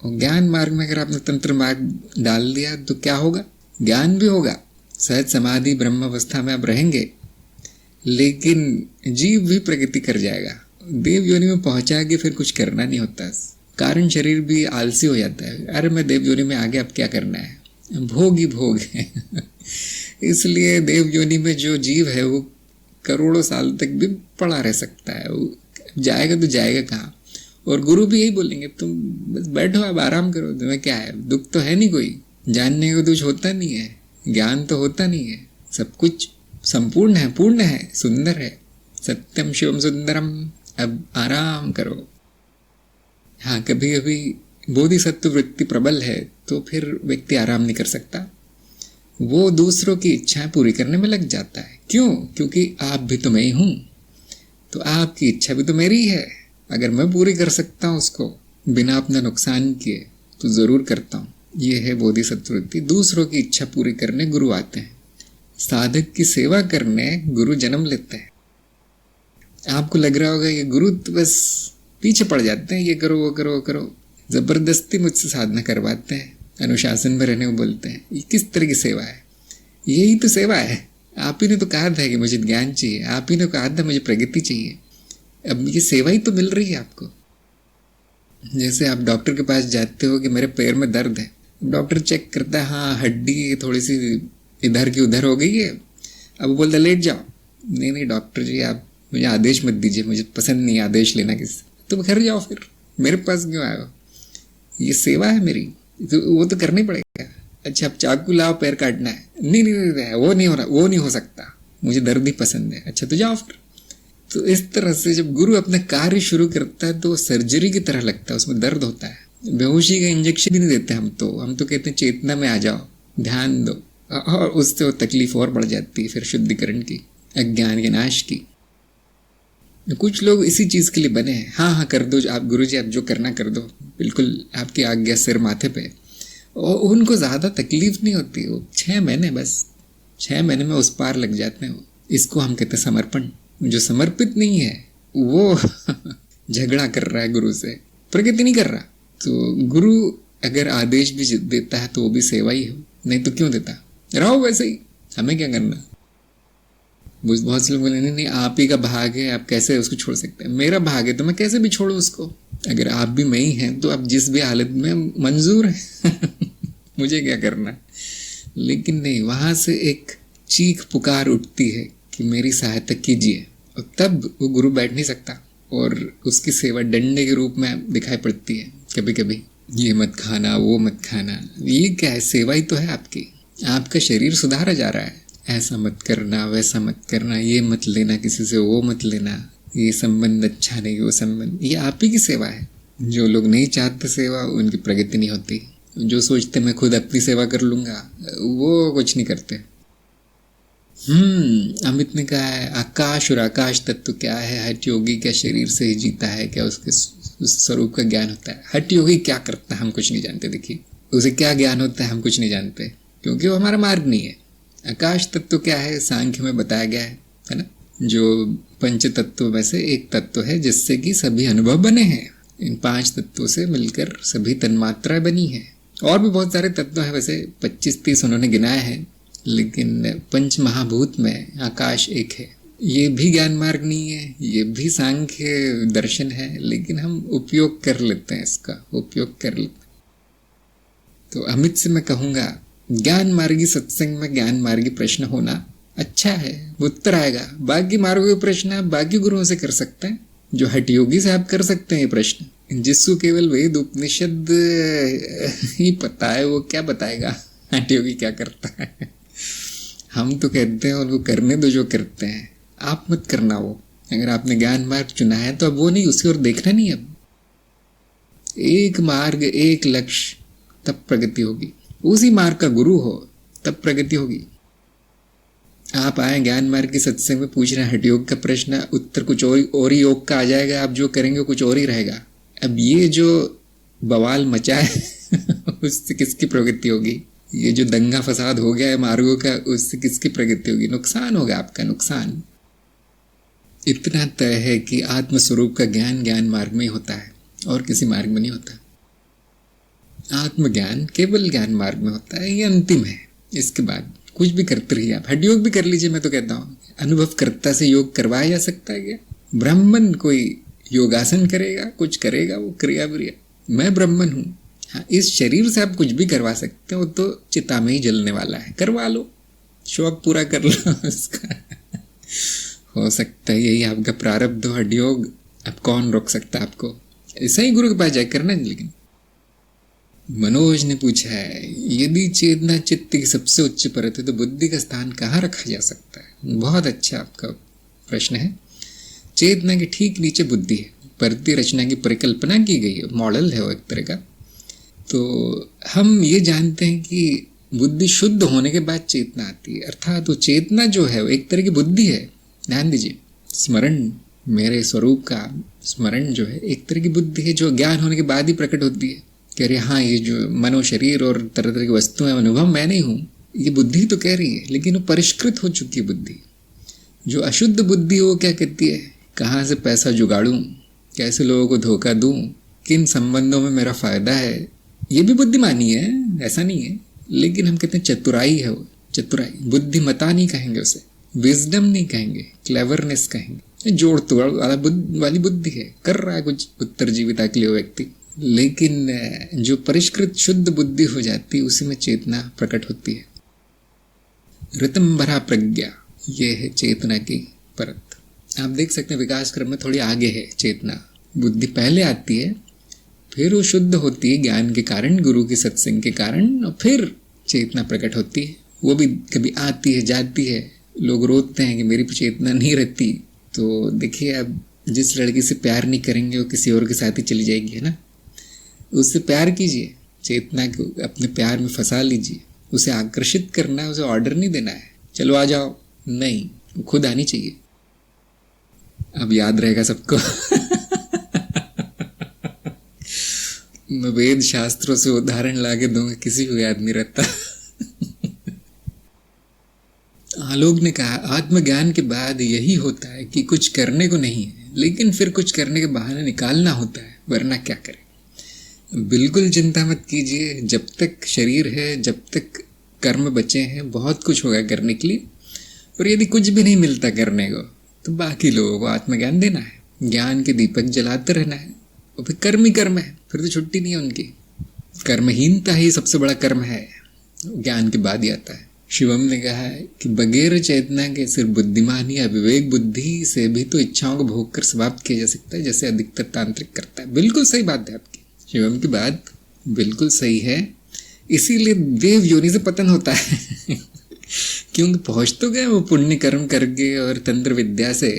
और ज्ञान मार्ग में अगर आपने तंत्र मार्ग डाल दिया तो क्या होगा? ज्ञान भी होगा, सहज समाधि ब्रह्म अवस्था में आप रहेंगे, लेकिन जीव भी प्रगति कर जाएगा। देव योनि में पहुंचा के फिर कुछ करना नहीं होता, कारण शरीर भी आलसी हो जाता है। अरे मैं देव योनि में आगे अब क्या करना है, भोग ही भोग है। इसलिए देव योनि में जो जीव है वो करोड़ों साल तक भी पड़ा रह सकता है, वो जाएगा तो जाएगा कहाँ? और गुरु भी यही बोलेंगे, तुम बस बैठो, अब आराम करो, तुम्हें क्या है, दुख तो है नहीं कोई, जानने को कुछ होता नहीं है, ज्ञान तो होता नहीं है, सब कुछ संपूर्ण है, पूर्ण है, सुंदर है, सत्यम शिवम सुंदरम, अब आराम करो। हाँ, कभी कभी बोधिसत्व वृत्ति प्रबल है तो फिर व्यक्ति आराम नहीं कर सकता, वो दूसरों की इच्छाएं पूरी करने में लग जाता है। क्यों? क्योंकि आप भी तो मैं ही हूं, तो आपकी इच्छा भी तो मेरी है। अगर मैं पूरी कर सकता हूं उसको, बिना अपना नुकसान किए तो ज़रूर करता हूँ। ये है बोधिसत्व वृत्ति। दूसरों की इच्छा पूरी करने गुरु आते हैं, साधक की सेवा करने गुरु जन्म लेते हैं। आपको लग रहा होगा ये गुरु तो बस पीछे पड़ जाते हैं, ये करो वो करो वो करो, ज़बरदस्ती मुझसे साधना करवाते हैं, अनुशासन में रहने को बोलते हैं। ये किस तरह की सेवा है? यही तो सेवा है। आप ही ने तो कहा था कि मुझे ज्ञान चाहिए, आप ही ने कहा था मुझे प्रगति चाहिए। अब ये सेवा ही तो मिल रही है आपको। जैसे आप डॉक्टर के पास जाते हो कि मेरे पैर में दर्द है, डॉक्टर चेक करता है, हाँ हड्डी थोड़ी सी इधर की उधर हो गई है। अब वो बोलता लेट जाओ। नहीं नहीं डॉक्टर जी, आप मुझे आदेश मत दीजिए, मुझे पसंद नहीं आदेश लेना किसी। तुम घर जाओ, फिर मेरे पास क्यों आए हो? ये सेवा है मेरी, तो वो तो करना ही पड़ेगा। अच्छा अब चाकू लाओ, पैर काटना है। नहीं नहीं नहीं, वो नहीं हो रहा, वो नहीं हो सकता, मुझे दर्द ही पसंद है। अच्छा तो जाओ फिर। तो इस तरह से जब गुरु अपना कार्य शुरू करता है तो सर्जरी की तरह लगता है, उसमें दर्द होता है। बेहोशी का इंजेक्शन भी नहीं देते हम तो कहते हैं चेतना में आ जाओ, ध्यान दो, और उससे वो तकलीफ और बढ़ जाती है फिर शुद्धिकरण की, अज्ञान के नाश की। कुछ लोग इसी चीज़ के लिए बने हैं, हाँ हाँ कर दो आप गुरुजी, आप जो करना कर दो, बिल्कुल आपकी आज्ञा सिर माथे पे। और उनको ज़्यादा तकलीफ नहीं होती, वो 6 महीने बस 6 महीने में उस पार लग जाते हैं। इसको हम कहते हैं समर्पण। जो समर्पित नहीं है वो झगड़ा कर रहा है गुरु से, प्रगति नहीं कर रहा। तो गुरु अगर आदेश भी देता है तो वो भी सेवा ही हो, नहीं तो क्यों देता? रहो वैसे ही, हमें क्या करना। बहुत से लोग बोले नहीं नहीं आप ही का भाग है, आप कैसे उसको छोड़ सकते हैं? मेरा भाग है तो मैं कैसे भी छोड़ू उसको? अगर आप भी मैं ही हैं तो आप जिस भी हालत में मंजूर है मुझे क्या करना। लेकिन नहीं, वहां से एक चीख पुकार उठती है कि मेरी सहायता कीजिए, और तब वो गुरु बैठ नहीं सकता और उसकी सेवा डंडे के रूप में दिखाई पड़ती है कभी कभी। ये मत खाना, वो मत खाना, ये क्या है? सेवा ही तो है आपकी। आपका शरीर सुधारा जा रहा है, ऐसा मत करना, वैसा मत करना, ये मत लेना किसी से, वो मत लेना, ये संबंध अच्छा नहीं, वो संबंध, ये आप ही की सेवा है। जो लोग नहीं चाहते सेवा, उनकी प्रगति नहीं होती। जो सोचते मैं खुद अपनी सेवा कर लूंगा, वो कुछ नहीं करते। अमित ने कहा है आकाश और आकाश तत्व क्या है? हठ योगी क्या शरीर से ही जीता है? क्या उसके उस स्वरूप का ज्ञान होता है? हठ योगी क्या करता है हम कुछ नहीं जानते। देखिए उसे क्या ज्ञान होता है हम कुछ नहीं जानते, क्योंकि वो हमारा मार्ग नहीं है। आकाश तत्व क्या है? सांख्य में बताया गया है ना, जो पंच तत्व में से एक तत्व है जिससे कि सभी अनुभव बने हैं। इन 5 तत्वों से मिलकर सभी तन्मात्रा बनी है। और भी बहुत सारे तत्व हैं, वैसे 25-30 उन्होंने गिनाए हैं, लेकिन पंच महाभूत में आकाश एक है। ये भी ज्ञान मार्ग नहीं है, ये भी सांख्य दर्शन है, लेकिन हम उपयोग कर लेते हैं, इसका उपयोग कर लेते हैं। तो अमित से मैं कहूँगा ज्ञान मार्गी सत्संग में ज्ञान मार्गी प्रश्न होना अच्छा है, उत्तर आएगा। बाकी मार्गों के प्रश्न आप बाकी गुरुओं से कर सकते हैं, जो हठ योगी से आप कर सकते हैं ये प्रश्न। जिसको केवल वेद उपनिषद ही पता है वो क्या बताएगा हठ योगी क्या करता है। हम तो कहते हैं उनको करने दो जो करते हैं, आप मत करना वो। अगर आपने ज्ञान मार्ग चुना है तो अब वो नहीं, उसकी ओर देखना नहीं। अब एक मार्ग, एक लक्ष्य, तब प्रगति होगी। उसी मार्ग का गुरु हो तब प्रगति होगी। आप आए ज्ञान मार्ग के सत्संग में पूछ रहे हैं हठ योग का प्रश्न, उत्तर कुछ और ही योग का आ जाएगा। आप जो करेंगे कुछ और ही रहेगा। अब ये जो बवाल मचा है उससे किसकी प्रगति होगी? ये जो दंगा फसाद हो गया है मार्गों का, उससे किसकी प्रगति होगी? नुकसान होगा आपका, नुकसान। इतना तय है कि आत्मस्वरूप का ज्ञान ज्ञान मार्ग में होता है और किसी मार्ग में नहीं होता। आत्मज्ञान केवल ज्ञान मार्ग में होता है, ये अंतिम है। इसके बाद कुछ भी करते रहिए आप। हठ योग भी कर लीजिए, मैं तो कहता हूँ अनुभव कर्ता से योग करवाया जा सकता है क्या? ब्राह्मण कोई योगासन करेगा, कुछ करेगा, वो क्रिया व्रिया, मैं ब्राह्मण हूँ। हाँ, इस शरीर से आप कुछ भी करवा सकते हो, तो चिता में ही जलने वाला है, करवा लो, शौक पूरा कर लो उसका। हो सकता है यही आपका प्रारब्ध हो हठ योग। अब कौन रोक सकता है आपको? ऐसा ही गुरु के पास जाए करना। लेकिन मनोज ने पूछा है यदि चेतना चित्त की सबसे उच्च परत है तो बुद्धि का स्थान कहाँ रखा जा सकता है? बहुत अच्छा आपका प्रश्न है। चेतना के ठीक नीचे बुद्धि है, परती रचना की परिकल्पना की गई है, मॉडल है वो एक तरह का। तो हम ये जानते हैं कि बुद्धि शुद्ध होने के बाद चेतना आती है, अर्थात वो चेतना जो है वो एक तरह की बुद्धि है। ध्यान दीजिए, स्मरण मेरे स्वरूप का स्मरण जो है एक तरह की बुद्धि है जो ज्ञान होने के बाद ही प्रकट होती है कि अरे हाँ, ये जो मनो शरीर और तरह तरह की वस्तुएं अनुभव मैं नहीं हूँ, ये बुद्धि तो कह रही है, लेकिन वो परिष्कृत हो चुकी है बुद्धि। जो अशुद्ध बुद्धि वो क्या कहती है, कहाँ से पैसा जुगाड़ूं, कैसे लोगों को धोखा दूं, किन संबंधों में मेरा फायदा है। ये भी बुद्धिमानी है, ऐसा नहीं है, लेकिन हम कहते हैं चतुराई है वो, चतुराई। बुद्धिमता नहीं कहेंगे उसे, विजडम नहीं कहेंगे, क्लेवरनेस कहेंगे। जोड़ तोड़ वाली बुद्धि है, कर रहा है कुछ उत्तरजीविता के लिए व्यक्ति, लेकिन जो परिष्कृत शुद्ध बुद्धि हो जाती है उसी में चेतना प्रकट होती है। ऋतंभरा प्रज्ञा, ये है चेतना की परत। आप देख सकते हैं विकास क्रम में थोड़ी आगे है चेतना। बुद्धि पहले आती है, फिर वो शुद्ध होती है ज्ञान के कारण, गुरु की सत्संग के कारण, और फिर चेतना प्रकट होती है। वो भी कभी आती है जाती है, लोग रोते हैं कि मेरी चेतना नहीं रहती। तो देखिए, अब जिस लड़की से प्यार नहीं करेंगे वो किसी और के साथ ही चली जाएगी, है ना। उससे प्यार कीजिए, चेतना को अपने प्यार में फंसा लीजिए। उसे आकर्षित करना है, उसे ऑर्डर नहीं देना है, चलो आ जाओ, नहीं, वो खुद आनी चाहिए। अब याद रहेगा सबको। मैं वेद शास्त्रों से उदाहरण लाके दूंगा, किसी को याद नहीं रहता। आलोक ने कहा आत्मज्ञान के बाद यही होता है कि कुछ करने को नहीं है, लेकिन फिर कुछ करने के बहाने निकालना होता है, वरना क्या करें। बिल्कुल चिंता मत कीजिए, जब तक शरीर है, जब तक कर्म बचे हैं, बहुत कुछ होगा करने के लिए। और यदि कुछ भी नहीं मिलता करने को, तो बाकी लोगों को आत्मज्ञान देना है, ज्ञान के दीपक जलाते रहना है। और फिर कर्म ही कर्म है, फिर तो छुट्टी नहीं है उनकी। कर्महीनता ही सबसे बड़ा कर्म है, ज्ञान के बाद ही आता है। शिवम ने कहा है कि बगैर चेतना के सिर्फ बुद्धिमान या विवेक बुद्धि से भी तो इच्छाओं को भोग कर समाप्त किया जा सकता है, जैसे अधिकतर तांत्रिक करता है। बिल्कुल सही बात है आपकी, शिवम की बात बिल्कुल सही है। इसीलिए देव योनि से पतन होता है। क्योंकि पहुंच तो गए वो पुण्य कर्म करके और तंत्र विद्या से,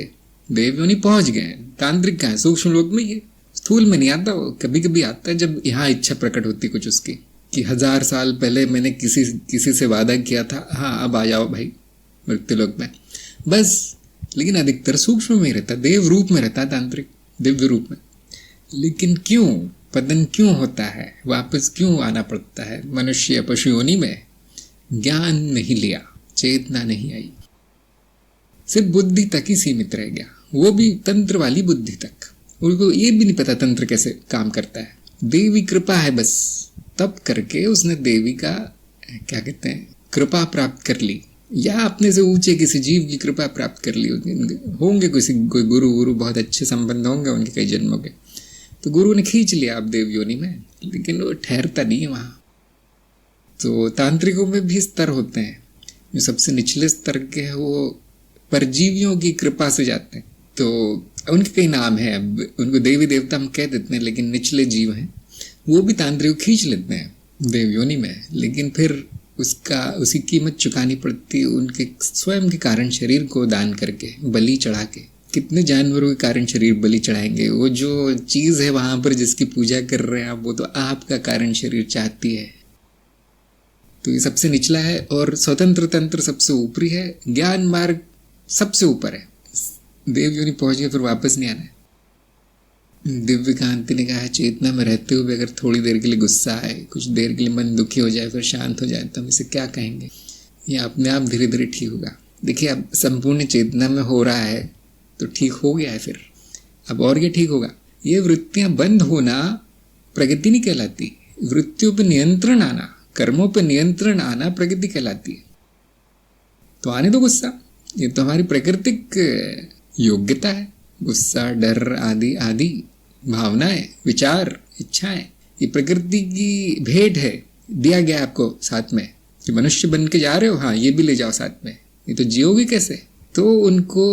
देव योनि पहुंच गए। तांत्रिक का है, सूक्ष्म लोक में, ये स्थूल में नहीं आता। वो कभी कभी आता है जब यहाँ इच्छा प्रकट होती कुछ उसकी, कि 1000 साल पहले मैंने किसी से वादा किया था, हाँ अब आ जाओ भाई मृत्युलोक में, बस। लेकिन अधिकतर सूक्ष्म में ही रहता, देव रूप में रहता है तांत्रिक, दिव्य रूप में। लेकिन क्यों पतन क्यों होता है, वापस क्यों आना पड़ता है मनुष्य पशु योनि में? ज्ञान नहीं लिया, चेतना नहीं आई, सिर्फ बुद्धि तक ही सीमित रह गया, वो भी तंत्र वाली बुद्धि तक। उनको ये भी नहीं पता तंत्र कैसे काम करता है। देवी कृपा है बस, तब करके उसने देवी का क्या कहते हैं कृपा प्राप्त कर ली, या अपने से ऊंचे किसी जीव की कृपा प्राप्त कर ली। होंगे कोई गुरु बहुत अच्छे संबंध होंगे उनके कई जन्मों के, तो गुरु ने खींच लिया आप देव योनि में, लेकिन वो ठहरता नहीं है वहां। तो तांत्रिकों में भी स्तर होते हैं, जो सबसे निचले स्तर के हैं वो परजीवियों की कृपा से जाते हैं। तो उनके कई नाम हैं, उनको देवी देवता हम कह देते हैं, लेकिन निचले जीव हैं, वो भी तांत्रिक खींच लेते हैं देव योनि में। लेकिन फिर उसी कीमत चुकानी पड़ती, उनके स्वयं के कारण शरीर को दान करके, बलि चढ़ा के। कितने जानवरों के कारण शरीर बलि चढ़ाएंगे? वो जो चीज है वहां पर जिसकी पूजा कर रहे हैं आप, वो तो आपका कारण शरीर चाहती है। तो ये सबसे निचला है, और स्वतंत्र तंत्र सबसे ऊपरी है, ज्ञान मार्ग सबसे ऊपर है। देव योनि पहुंच गए, फिर वापस नहीं आना है। दिव्य कांति ने कहा है चेतना में रहते हुए अगर थोड़ी देर के लिए गुस्सा आए, कुछ देर के लिए मन दुखी हो जाए, फिर शांत हो जाए, तो हम इसे क्या कहेंगे? ये अपने आप धीरे धीरे ठीक होगा। देखिए, अब संपूर्ण चेतना में हो रहा है तो ठीक हो गया है, फिर अब और क्या ठीक होगा? ये वृत्तियां बंद होना प्रगति नहीं कहलाती, वृत्तियों पर नियंत्रण आना, कर्मों पर नियंत्रण आना प्रगति कहलाती है। तो आने दो गुस्सा, ये तो हमारी प्राकृतिक योग्यता है। गुस्सा, डर आदि आदि भावनाएं, विचार, इच्छाएं, ये प्रकृति की भेंट है, दिया गया आपको साथ में कि मनुष्य बन के जा रहे हो, हाँ ये भी ले जाओ साथ में, ये तो जियोगे कैसे? तो उनको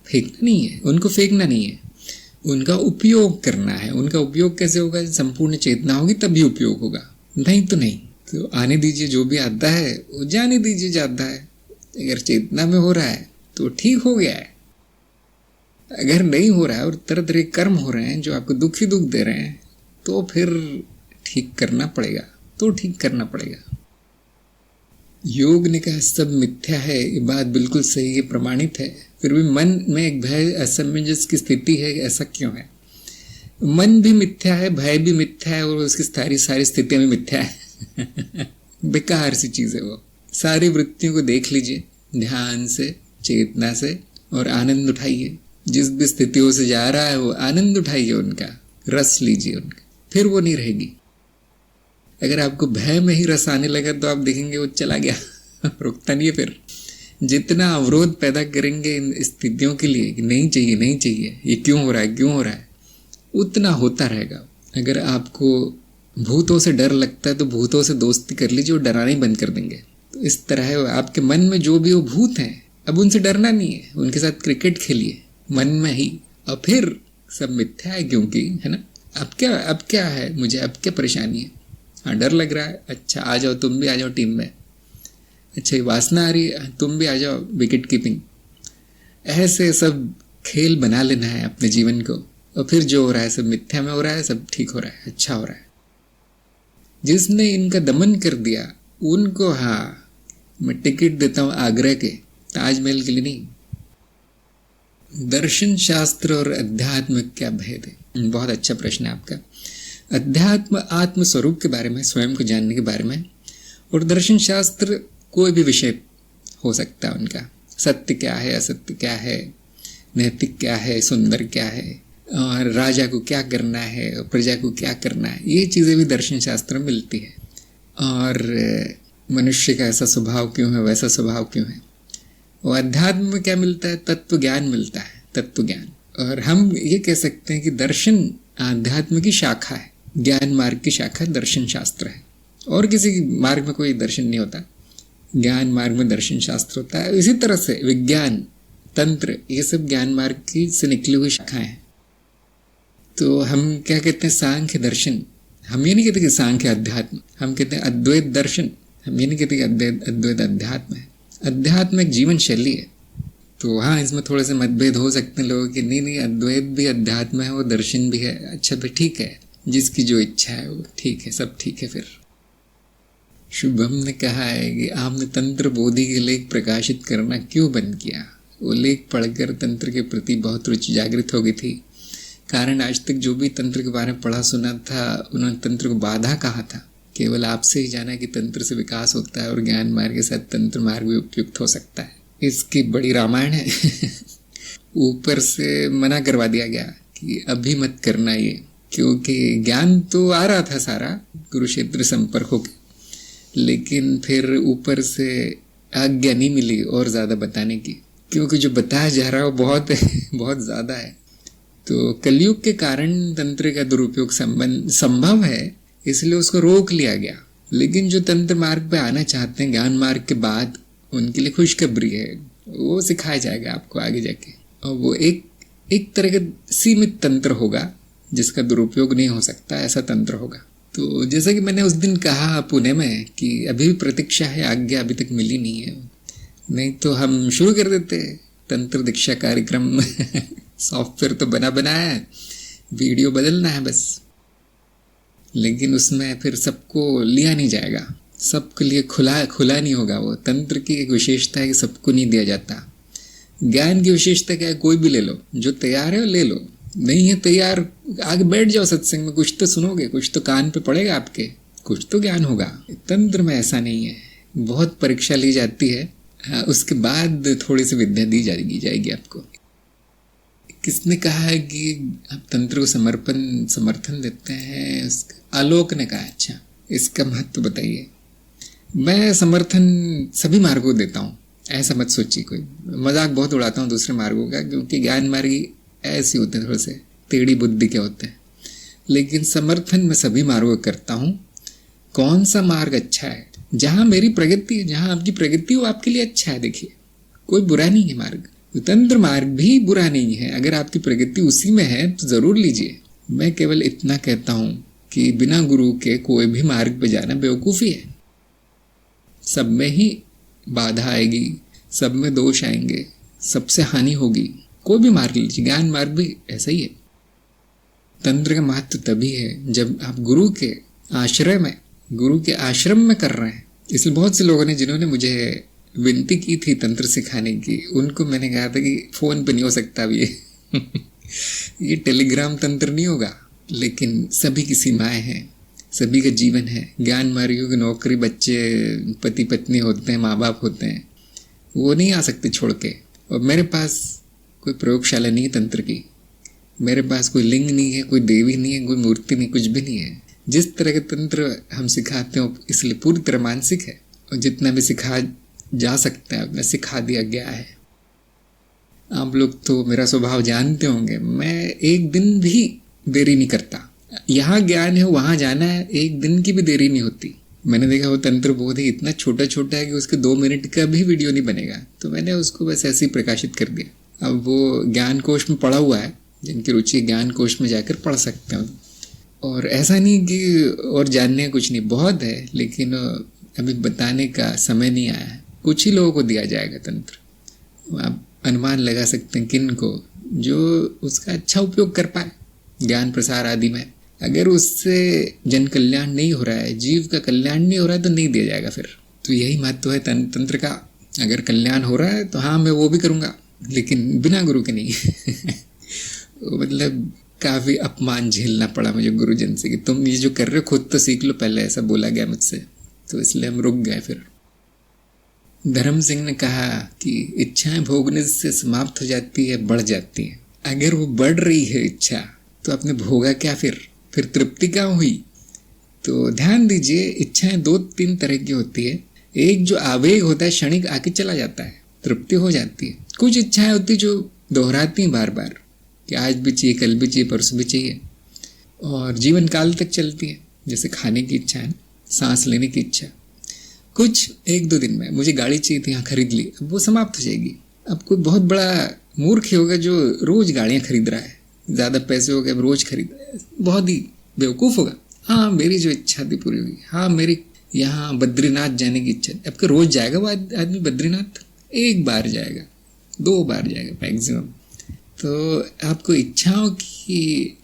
फेंकना नहीं है, उनको फेंकना नहीं है, उनका उपयोग करना है। उनका उपयोग कैसे होगा? संपूर्ण चेतना होगी तभी उपयोग होगा, नहीं तो नहीं। तो आने दीजिए, जो भी आता है वो जाने दीजिए, जाता है। अगर चेतना में हो रहा है तो ठीक हो गया है, अगर नहीं हो रहा है और तरह तरह के कर्म हो रहे हैं जो आपको दुख ही दुख दे रहे हैं, तो फिर ठीक करना पड़ेगा, तो ठीक करना पड़ेगा। योग ने कहा सब मिथ्या है, ये बात बिल्कुल सही है, प्रमाणित है। फिर भी मन में एक भय असमंजस की स्थिति है, ऐसा क्यों है? मन भी मिथ्या है, भय भी मिथ्या है, और उसकी सारी स्थितियां भी मिथ्या है। बेकार सी चीज है वो। सारी वृत्तियों को देख लीजिए ध्यान से, चेतना से, और आनंद उठाइए। जिस भी स्थितियों से जा रहा है वो आनंद उठाइए, उनका रस लीजिए उनका, फिर वो नहीं रहेगी। अगर आपको भय में ही रस आने लगा तो आप देखेंगे वो चला गया, रुकता नहीं है। फिर जितना अवरोध पैदा करेंगे इन स्थितियों के लिए कि नहीं चाहिए नहीं चाहिए, ये क्यों हो रहा है क्यों हो रहा है, उतना होता रहेगा। अगर आपको भूतों से डर लगता है तो भूतों से दोस्ती कर लीजिए, वो डराना ही बंद कर देंगे। तो इस तरह है, आपके मन में जो भी वो भूत हैं, अब उनसे डरना नहीं है, उनके साथ क्रिकेट खेलिए मन में ही, और फिर सब मिथ्या है क्योंकि, है ना। अब क्या है, मुझे अब क्या परेशानी है? हाँ, डर लग रहा है, अच्छा आ जाओ, तुम भी आ जाओ टीम में। अच्छा, ये वासना आ रही है, तुम भी आ जाओ विकेट कीपिंग। ऐसे सब खेल बना लेना है अपने जीवन को, और फिर जो हो रहा है सब मिथ्या में हो रहा है, सब ठीक हो रहा है, अच्छा हो रहा है। जिसने इनका दमन कर दिया उनको, हाँ, मैं टिकट देता हूं आगरा के, ताजमहल के लिए नहीं। दर्शन शास्त्र और अध्यात्म क्या भेद है? बहुत अच्छा प्रश्न है आपका। अध्यात्म आत्म स्वरूप के बारे में, स्वयं को जानने के बारे में, और दर्शन शास्त्र कोई भी विषय हो सकता है उनका। सत्य क्या है, असत्य क्या है, नैतिक क्या है, सुंदर क्या है, और राजा को क्या करना है और प्रजा को क्या करना है, ये चीज़ें भी दर्शन शास्त्र में मिलती है। और मनुष्य का ऐसा स्वभाव क्यों है, वैसा स्वभाव क्यों है। और अध्यात्म में क्या मिलता है? तत्व ज्ञान मिलता है, तत्व ज्ञान। और हम ये कह सकते हैं कि दर्शन अध्यात्म की शाखा है, ज्ञान मार्ग की शाखा दर्शन शास्त्र है। और किसी मार्ग में कोई दर्शन नहीं होता, ज्ञान मार्ग में दर्शन शास्त्र होता है। इसी तरह से विज्ञान, तंत्र, ये सब ज्ञान मार्ग की से निकली हुई शाखाएं हैं। तो हम क्या कहते हैं? सांख्य दर्शन। हम ये नहीं कहते कि सांख्य अध्यात्म, हम कहते हैं अद्वैत दर्शन। हम ये नहीं कहते कि अद्वैत अध्यात्म है। अध्यात्म एक जीवन शैली है। तो हाँ, इसमें थोड़े से मतभेद हो सकते हैं लोगों के, नहीं अद्वैत भी अध्यात्म है, वो दर्शन भी है। अच्छा भाई ठीक है, जिसकी जो इच्छा है वो ठीक है, सब ठीक है। फिर शुभम ने कहा है कि आपने तंत्र बोधि के लेख प्रकाशित करना क्यों बंद किया? वो लेख पढ़कर तंत्र के प्रति बहुत रुचि जागृत हो गई थी। कारण आज तक जो भी तंत्र के बारे में पढ़ा सुना था, उन्होंने तंत्र को बाधा कहा था। केवल आपसे ही जाना कि तंत्र से विकास होता है और ज्ञान मार्ग के साथ तंत्र मार्ग भी उपयुक्त हो सकता है। इसकी बड़ी रामायण है। ऊपर से मना करवा दिया गया कि अभी मत करना ये, क्योंकि ज्ञान तो आ रहा था सारा कुरुक्षेत्र संपर्क होके, लेकिन फिर ऊपर से आज्ञा नहीं मिली और ज़्यादा बताने की, क्योंकि जो बताया जा रहा है वो बहुत ज़्यादा है। तो कलयुग के कारण तंत्र का दुरुपयोग संभव है, इसलिए उसको रोक लिया गया। लेकिन जो तंत्र मार्ग पे आना चाहते हैं ज्ञान मार्ग के बाद, उनके लिए खुशखबरी है, वो सिखाया जाएगा आपको आगे जाके। और वो एक तरह का सीमित तंत्र होगा जिसका दुरुपयोग नहीं हो सकता, ऐसा तंत्र होगा। तो जैसा कि मैंने उस दिन कहा पुणे में कि अभी भी प्रतीक्षा है, आज्ञा अभी तक मिली नहीं है, नहीं तो हम शुरू कर देते तंत्र दीक्षा कार्यक्रम। सॉफ्टवेयर तो बना है, वीडियो बदलना है बस। लेकिन उसमें फिर सबको लिया नहीं जाएगा, सबके लिए खुला नहीं होगा। वो तंत्र की एक विशेषता है कि सबको नहीं दिया जाता। ज्ञान की विशेषता क्या है? कोई भी ले लो, जो तैयार है ले लो, नहीं है तैयार आगे बैठ जाओ सत्संग में, कुछ तो सुनोगे, कुछ तो कान पे पड़ेगा आपके, कुछ तो ज्ञान होगा। तंत्र में ऐसा नहीं है, बहुत परीक्षा ली जाती है, उसके बाद थोड़ी सी विद्या दी जाएगी आपको। किसने कहा है कि आप तंत्र को समर्थन देते हैं? आलोक ने कहा। अच्छा, इसका महत्व बताइए। मैं समर्थन सभी मार्गों को देता हूँ, ऐसा मत सोचिए। कोई मजाक बहुत उड़ाता हूँ दूसरे मार्गों का, क्योंकि ज्ञान मार्गी ऐसे होते हैं, थोड़े से टेढ़ी बुद्धि के होते हैं। लेकिन समर्थन मैं सभी मार्गों को करता हूँ। कौन सा मार्ग अच्छा है? जहाँ मेरी प्रगति है, जहाँ आपकी प्रगति हो, आपके लिए अच्छा है। देखिए, कोई बुरा नहीं है मार्ग, तंत्र मार्ग भी बुरा नहीं है। अगर आपकी प्रगति उसी में है तो जरूर लीजिए। मैं केवल इतना कहता हूँ कि बिना गुरु के कोई भी मार्ग पे जाना बेवकूफ़ी है। सब में ही बाधा आएगी, सब में दोष आएंगे, सबसे हानि होगी। कोई भी मार्ग लीजिए, ज्ञान मार्ग भी ऐसा ही है। तंत्र का महत्व तभी है जब आप गुरु के आश्रम में कर रहे हैं। इसलिए बहुत से लोगों ने, जिन्होंने मुझे विनती की थी तंत्र सिखाने की, उनको मैंने कहा था कि फ़ोन पे नहीं हो सकता अब ये टेलीग्राम तंत्र नहीं होगा, लेकिन सभी की सीमाएं हैं, सभी का जीवन है। ज्ञान मार्गियों की नौकरी, बच्चे, पति पत्नी होते हैं, माँ बाप होते हैं, वो नहीं आ सकते छोड़ के। और मेरे पास कोई प्रयोगशाला नहीं है तंत्र की, मेरे पास कोई लिंग नहीं है, कोई देवी नहीं है, कोई मूर्ति नहीं, कुछ भी नहीं है। जिस तरह के तंत्र हम सिखाते हैं इसलिए पूरी तरह मानसिक है, और जितना भी सिखा जा सकता है उतना सिखा दिया गया है। आप लोग तो मेरा स्वभाव जानते होंगे, मैं एक दिन भी देरी नहीं करता। यहाँ ज्ञान है, वहाँ जाना है, एक दिन की भी देरी नहीं होती। मैंने देखा वो तंत्र बोध ही इतना छोटा छोटा है कि उसके 2 मिनट का भी वीडियो नहीं बनेगा, तो मैंने उसको बस ऐसे ही प्रकाशित कर दिया। अब वो ज्ञान कोश में पढ़ा हुआ है, जिनकी रुचि ज्ञान कोश में जाकर पढ़ सकते हैं। और ऐसा नहीं कि और जानने का कुछ नहीं, बहुत है, लेकिन अभी बताने का समय नहीं आया है। कुछ ही लोगों को दिया जाएगा तंत्र, आप अनुमान लगा सकते हैं किन को, जो उसका अच्छा उपयोग कर पाए ज्ञान प्रसार आदि में। अगर उससे जन कल्याण नहीं हो रहा है, जीव का कल्याण नहीं हो रहा है, तो नहीं दिया जाएगा फिर। तो यही महत्व है तंत्र का। अगर कल्याण हो रहा है तो हाँ, मैं वो भी करूँगा, लेकिन बिना गुरु के नहीं मतलब काफ़ी अपमान झेलना पड़ा मुझे गुरुजन से कि तुम ये जो कर रहे हो खुद तो सीख लो पहले, ऐसा बोला गया मुझसे, तो इसलिए हम रुक गए। फिर धर्म सिंह ने कहा कि इच्छाएं भोगने से समाप्त हो जाती है, बढ़ जाती है। अगर वो बढ़ रही है इच्छा, तो आपने भोगा क्या? फिर तृप्ति कहाँ हुई? तो ध्यान दीजिए, इच्छाएं 2-3 तरह की होती है। एक जो आवेग होता है, क्षणिक आके चला जाता है, तृप्ति हो जाती है। कुछ इच्छाएं होती है जो दोहराती हैं बार बार, कि आज भी चाहिए, कल भी चाहिए, परसों भी चाहिए, और जीवन काल तक चलती है। जैसे खाने की इच्छा है, सांस लेने की इच्छा। कुछ 1-2 दिन में, मुझे गाड़ी चाहिए थी, यहाँ खरीद ली, अब वो समाप्त हो जाएगी। अब कोई बहुत बड़ा मूर्ख ही होगा जो रोज गाड़ियाँ खरीद रहा है, ज़्यादा पैसे हो गए, अब रोज खरीद रहा है, बहुत ही बेवकूफ़ होगा। हाँ, मेरी जो इच्छा थी पूरी हुई, हाँ मेरी यहाँ बद्रीनाथ जाने की इच्छा। अब रोज जाएगा वो आदमी बद्रीनाथ? 1 बार जाएगा, 2 बार जाएगा मैक्सिमम। तो आपको इच्छाओं की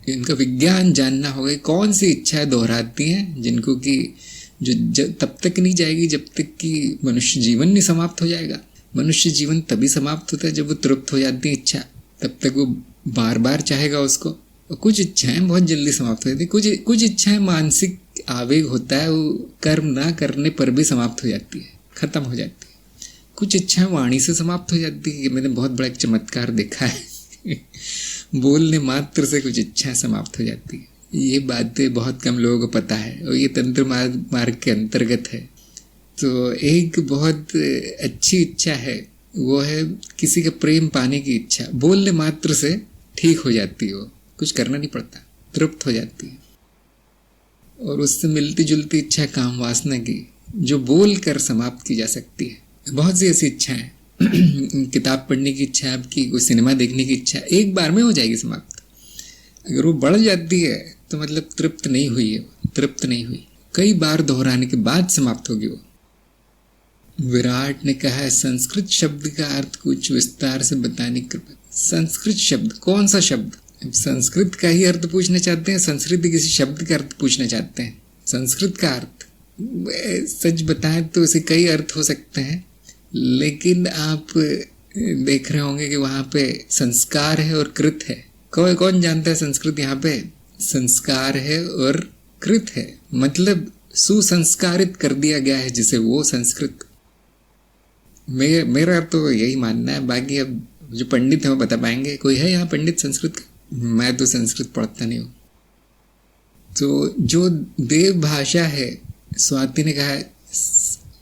इनका विज्ञान जानना होगा, कौन सी इच्छाएं दोहराती हैं, जिनको कि जो तब तक नहीं जाएगी जब तक कि मनुष्य जीवन नहीं समाप्त हो जाएगा। मनुष्य जीवन तभी समाप्त होता है जब वो तृप्त हो जाती है इच्छा, तब तक वो बार बार चाहेगा उसको। और कुछ इच्छाएं बहुत जल्दी समाप्त हो जाती है। कुछ इच्छाएं मानसिक आवेग होता है, वो कर्म ना करने पर भी समाप्त हो जाती है, खत्म हो जाती है। कुछ इच्छाएं वाणी से समाप्त हो जाती है। मैंने बहुत बड़ा एक चमत्कार देखा है बोलने मात्र से कुछ इच्छाएं समाप्त हो जाती है। ये बातें बहुत कम लोगों को पता है, और ये तंत्र मार्ग के अंतर्गत है। तो एक बहुत अच्छी इच्छा है, वो है किसी का प्रेम पाने की इच्छा। बोलने मात्र से ठीक हो जाती है, वो कुछ करना नहीं पड़ता, तृप्त हो जाती है। और उससे मिलती जुलती इच्छा काम वासना की, जो बोल कर समाप्त की जा सकती है। बहुत सी ऐसी इच्छाएं किताब पढ़ने की इच्छा, आपकी कोई सिनेमा देखने की इच्छा, 1 बार में हो जाएगी समाप्त। अगर वो बढ़ जाती है तो मतलब तृप्त नहीं हुई है, तृप्त नहीं हुई। कई बार दोहराने के बाद समाप्त होगी वो। विराट ने कहा है, संस्कृत शब्द का अर्थ कुछ विस्तार से बताने की कृपा। संस्कृत शब्द, कौन सा शब्द? संस्कृत का ही अर्थ पूछना चाहते हैं, संस्कृत किसी शब्द का अर्थ पूछना चाहते हैं? संस्कृत का अर्थ सच बताएं तो इसे कई अर्थ हो सकते हैं, लेकिन आप देख रहे होंगे कि वहाँ पे संस्कार है और कृत है। कौन जानता है संस्कृत? यहाँ पे संस्कार है और कृत है, मतलब सुसंस्कारित कर दिया गया है जिसे, वो संस्कृत। मेरा तो यही मानना है, बाकी अब जो पंडित है वो बता पाएंगे। कोई है यहाँ पंडित संस्कृत का? मैं तो संस्कृत पढ़ता नहीं हूँ। तो जो देव भाषा है, स्वाति ने कहा है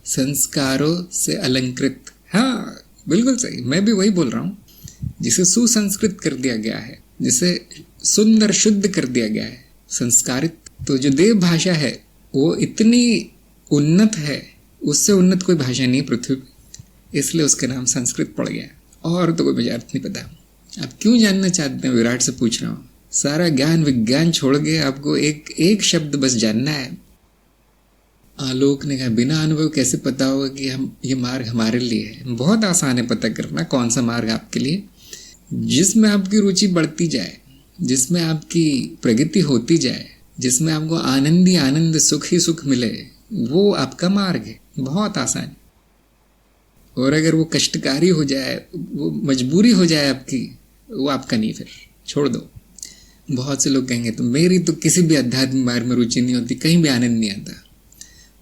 संस्कारों से अलंकृत। हाँ बिल्कुल सही, मैं भी वही बोल रहा हूँ, जिसे सुसंस्कृत कर दिया गया है, जिसे सुंदर शुद्ध कर दिया गया है, संस्कारित। तो जो देव भाषा है वो इतनी उन्नत है, उससे उन्नत कोई भाषा नहीं पृथ्वी पे, इसलिए उसका नाम संस्कृत पड़ गया। और तो कोई मुझे अर्थ नहीं पता। आप क्यों जानना चाहते हैं? विराट से पूछ रहा हूँ। सारा ज्ञान विज्ञान छोड़ के आपको एक शब्द बस जानना है। आलोक ने कहा, बिना अनुभव कैसे पता होगा कि हम ये मार्ग हमारे लिए है? बहुत आसान है पता करना कौन सा मार्ग आपके लिए। जिसमें आपकी रुचि बढ़ती जाए, जिसमें आपकी प्रगति होती जाए, जिसमें आपको आनंद ही आनंद, सुख ही सुख मिले, वो आपका मार्ग है। बहुत आसान। और अगर वो कष्टकारी हो जाए, वो मजबूरी हो जाए आपकी, वो आपका नहीं, फिर छोड़ दो। बहुत से लोग कहेंगे तो मेरी तो किसी भी अध्यात्म मार्ग में रुचि नहीं होती, कहीं भी आनंद नहीं आता।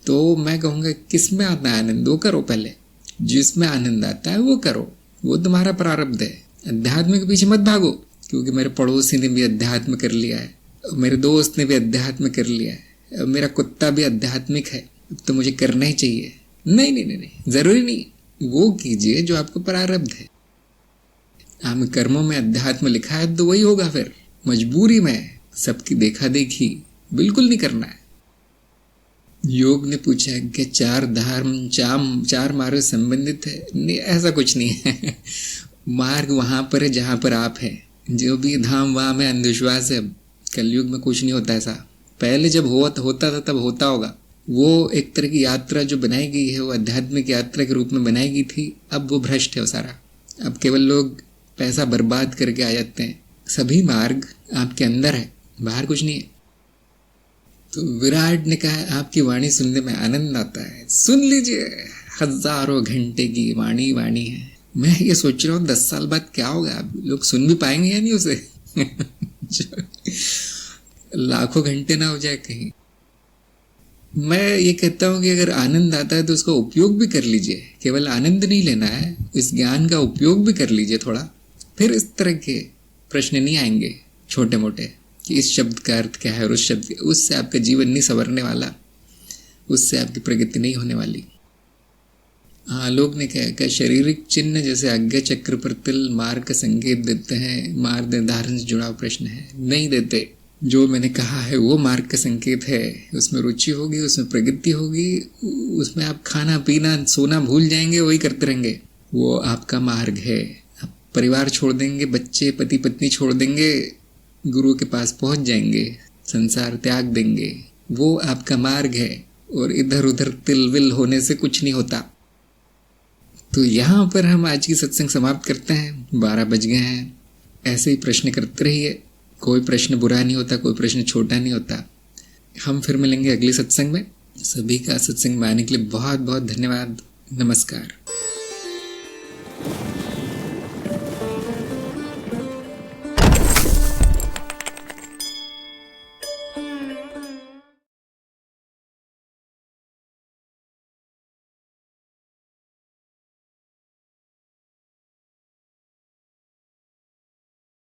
तो मैं कहूँगा किस में आता है आनंद, वो करो पहले। जिसमें आनंद आता है वो करो, वो तुम्हारा प्रारब्ध है। अध्यात्म के पीछे मत भागो, क्योंकि मेरे पड़ोसी ने भी अध्यात्म कर लिया है, मेरे दोस्त ने भी अध्यात्म कर लिया है, मेरा कुत्ता भी आध्यात्मिक है, तो मुझे करना ही चाहिए। नहीं नहीं नहीं नहीं, जरूरी नहीं। वो कीजिए जो आपको प्रारब्ध है। आप कर्मों में अध्यात्म लिखा है तो वही होगा। फिर मजबूरी में सबकी देखा देखी बिल्कुल नहीं करना है। योग ने पूछा कि चार धर्म चार मार्ग संबंधित है? नहीं, ऐसा कुछ नहीं है। मार्ग वहां पर है जहां पर आप है। जो भी धाम वहां में अंधविश्वास है। कलयुग में कुछ नहीं होता ऐसा। पहले जब होता था तब होता होगा। वो एक तरह की यात्रा जो बनाई गई है वो आध्यात्मिक यात्रा के रूप में बनाई गई थी। अब वो भ्रष्ट है वो सारा। अब केवल लोग पैसा बर्बाद करके आ जाते हैं। सभी मार्ग आपके अंदर है, बाहर कुछ नहीं है। तो विराट ने कहा आपकी वाणी सुनने में आनंद आता है। सुन लीजिए, हजारों घंटे की वाणी है। मैं ये सोच रहा हूँ 10 साल बाद क्या होगा, लोग सुन भी पाएंगे या नहीं उसे। लाखों घंटे ना हो जाए कहीं। मैं ये कहता हूँ कि अगर आनंद आता है तो उसका उपयोग भी कर लीजिए। केवल आनंद नहीं लेना है, इस ज्ञान का उपयोग भी कर लीजिए थोड़ा। फिर इस तरह के प्रश्न नहीं आएंगे छोटे मोटे कि इस शब्द का अर्थ क्या है और उस शब्द, उससे आपका जीवन नहीं संवरने वाला, उससे आपकी प्रगति नहीं होने वाली। हाँ, लोग ने कहा शारीरिक चिन्ह जैसे आज्ञा चक्र पर तिल मार्ग का संकेत देते हैं, मार्ग निर्धारण से जुड़ा प्रश्न है? नहीं देते। जो मैंने कहा है वो मार्ग का संकेत है। उसमें रुचि होगी, उसमें प्रगति होगी, उसमें आप खाना पीना सोना भूल जाएंगे, वही करते रहेंगे। वो आपका मार्ग है। आप परिवार छोड़ देंगे, बच्चे पति पत्नी छोड़ देंगे, गुरु के पास पहुंच जाएंगे, संसार त्याग देंगे। वो आपका मार्ग है। और इधर उधर तिल विल होने से कुछ नहीं होता। तो यहाँ पर हम आज की सत्संग समाप्त करते हैं। 12 बज गए हैं। ऐसे ही प्रश्न करते रहिए। कोई प्रश्न बुरा नहीं होता, कोई प्रश्न छोटा नहीं होता। हम फिर मिलेंगे अगले सत्संग में। सभी का सत्संग में आने के लिए बहुत बहुत धन्यवाद। नमस्कार।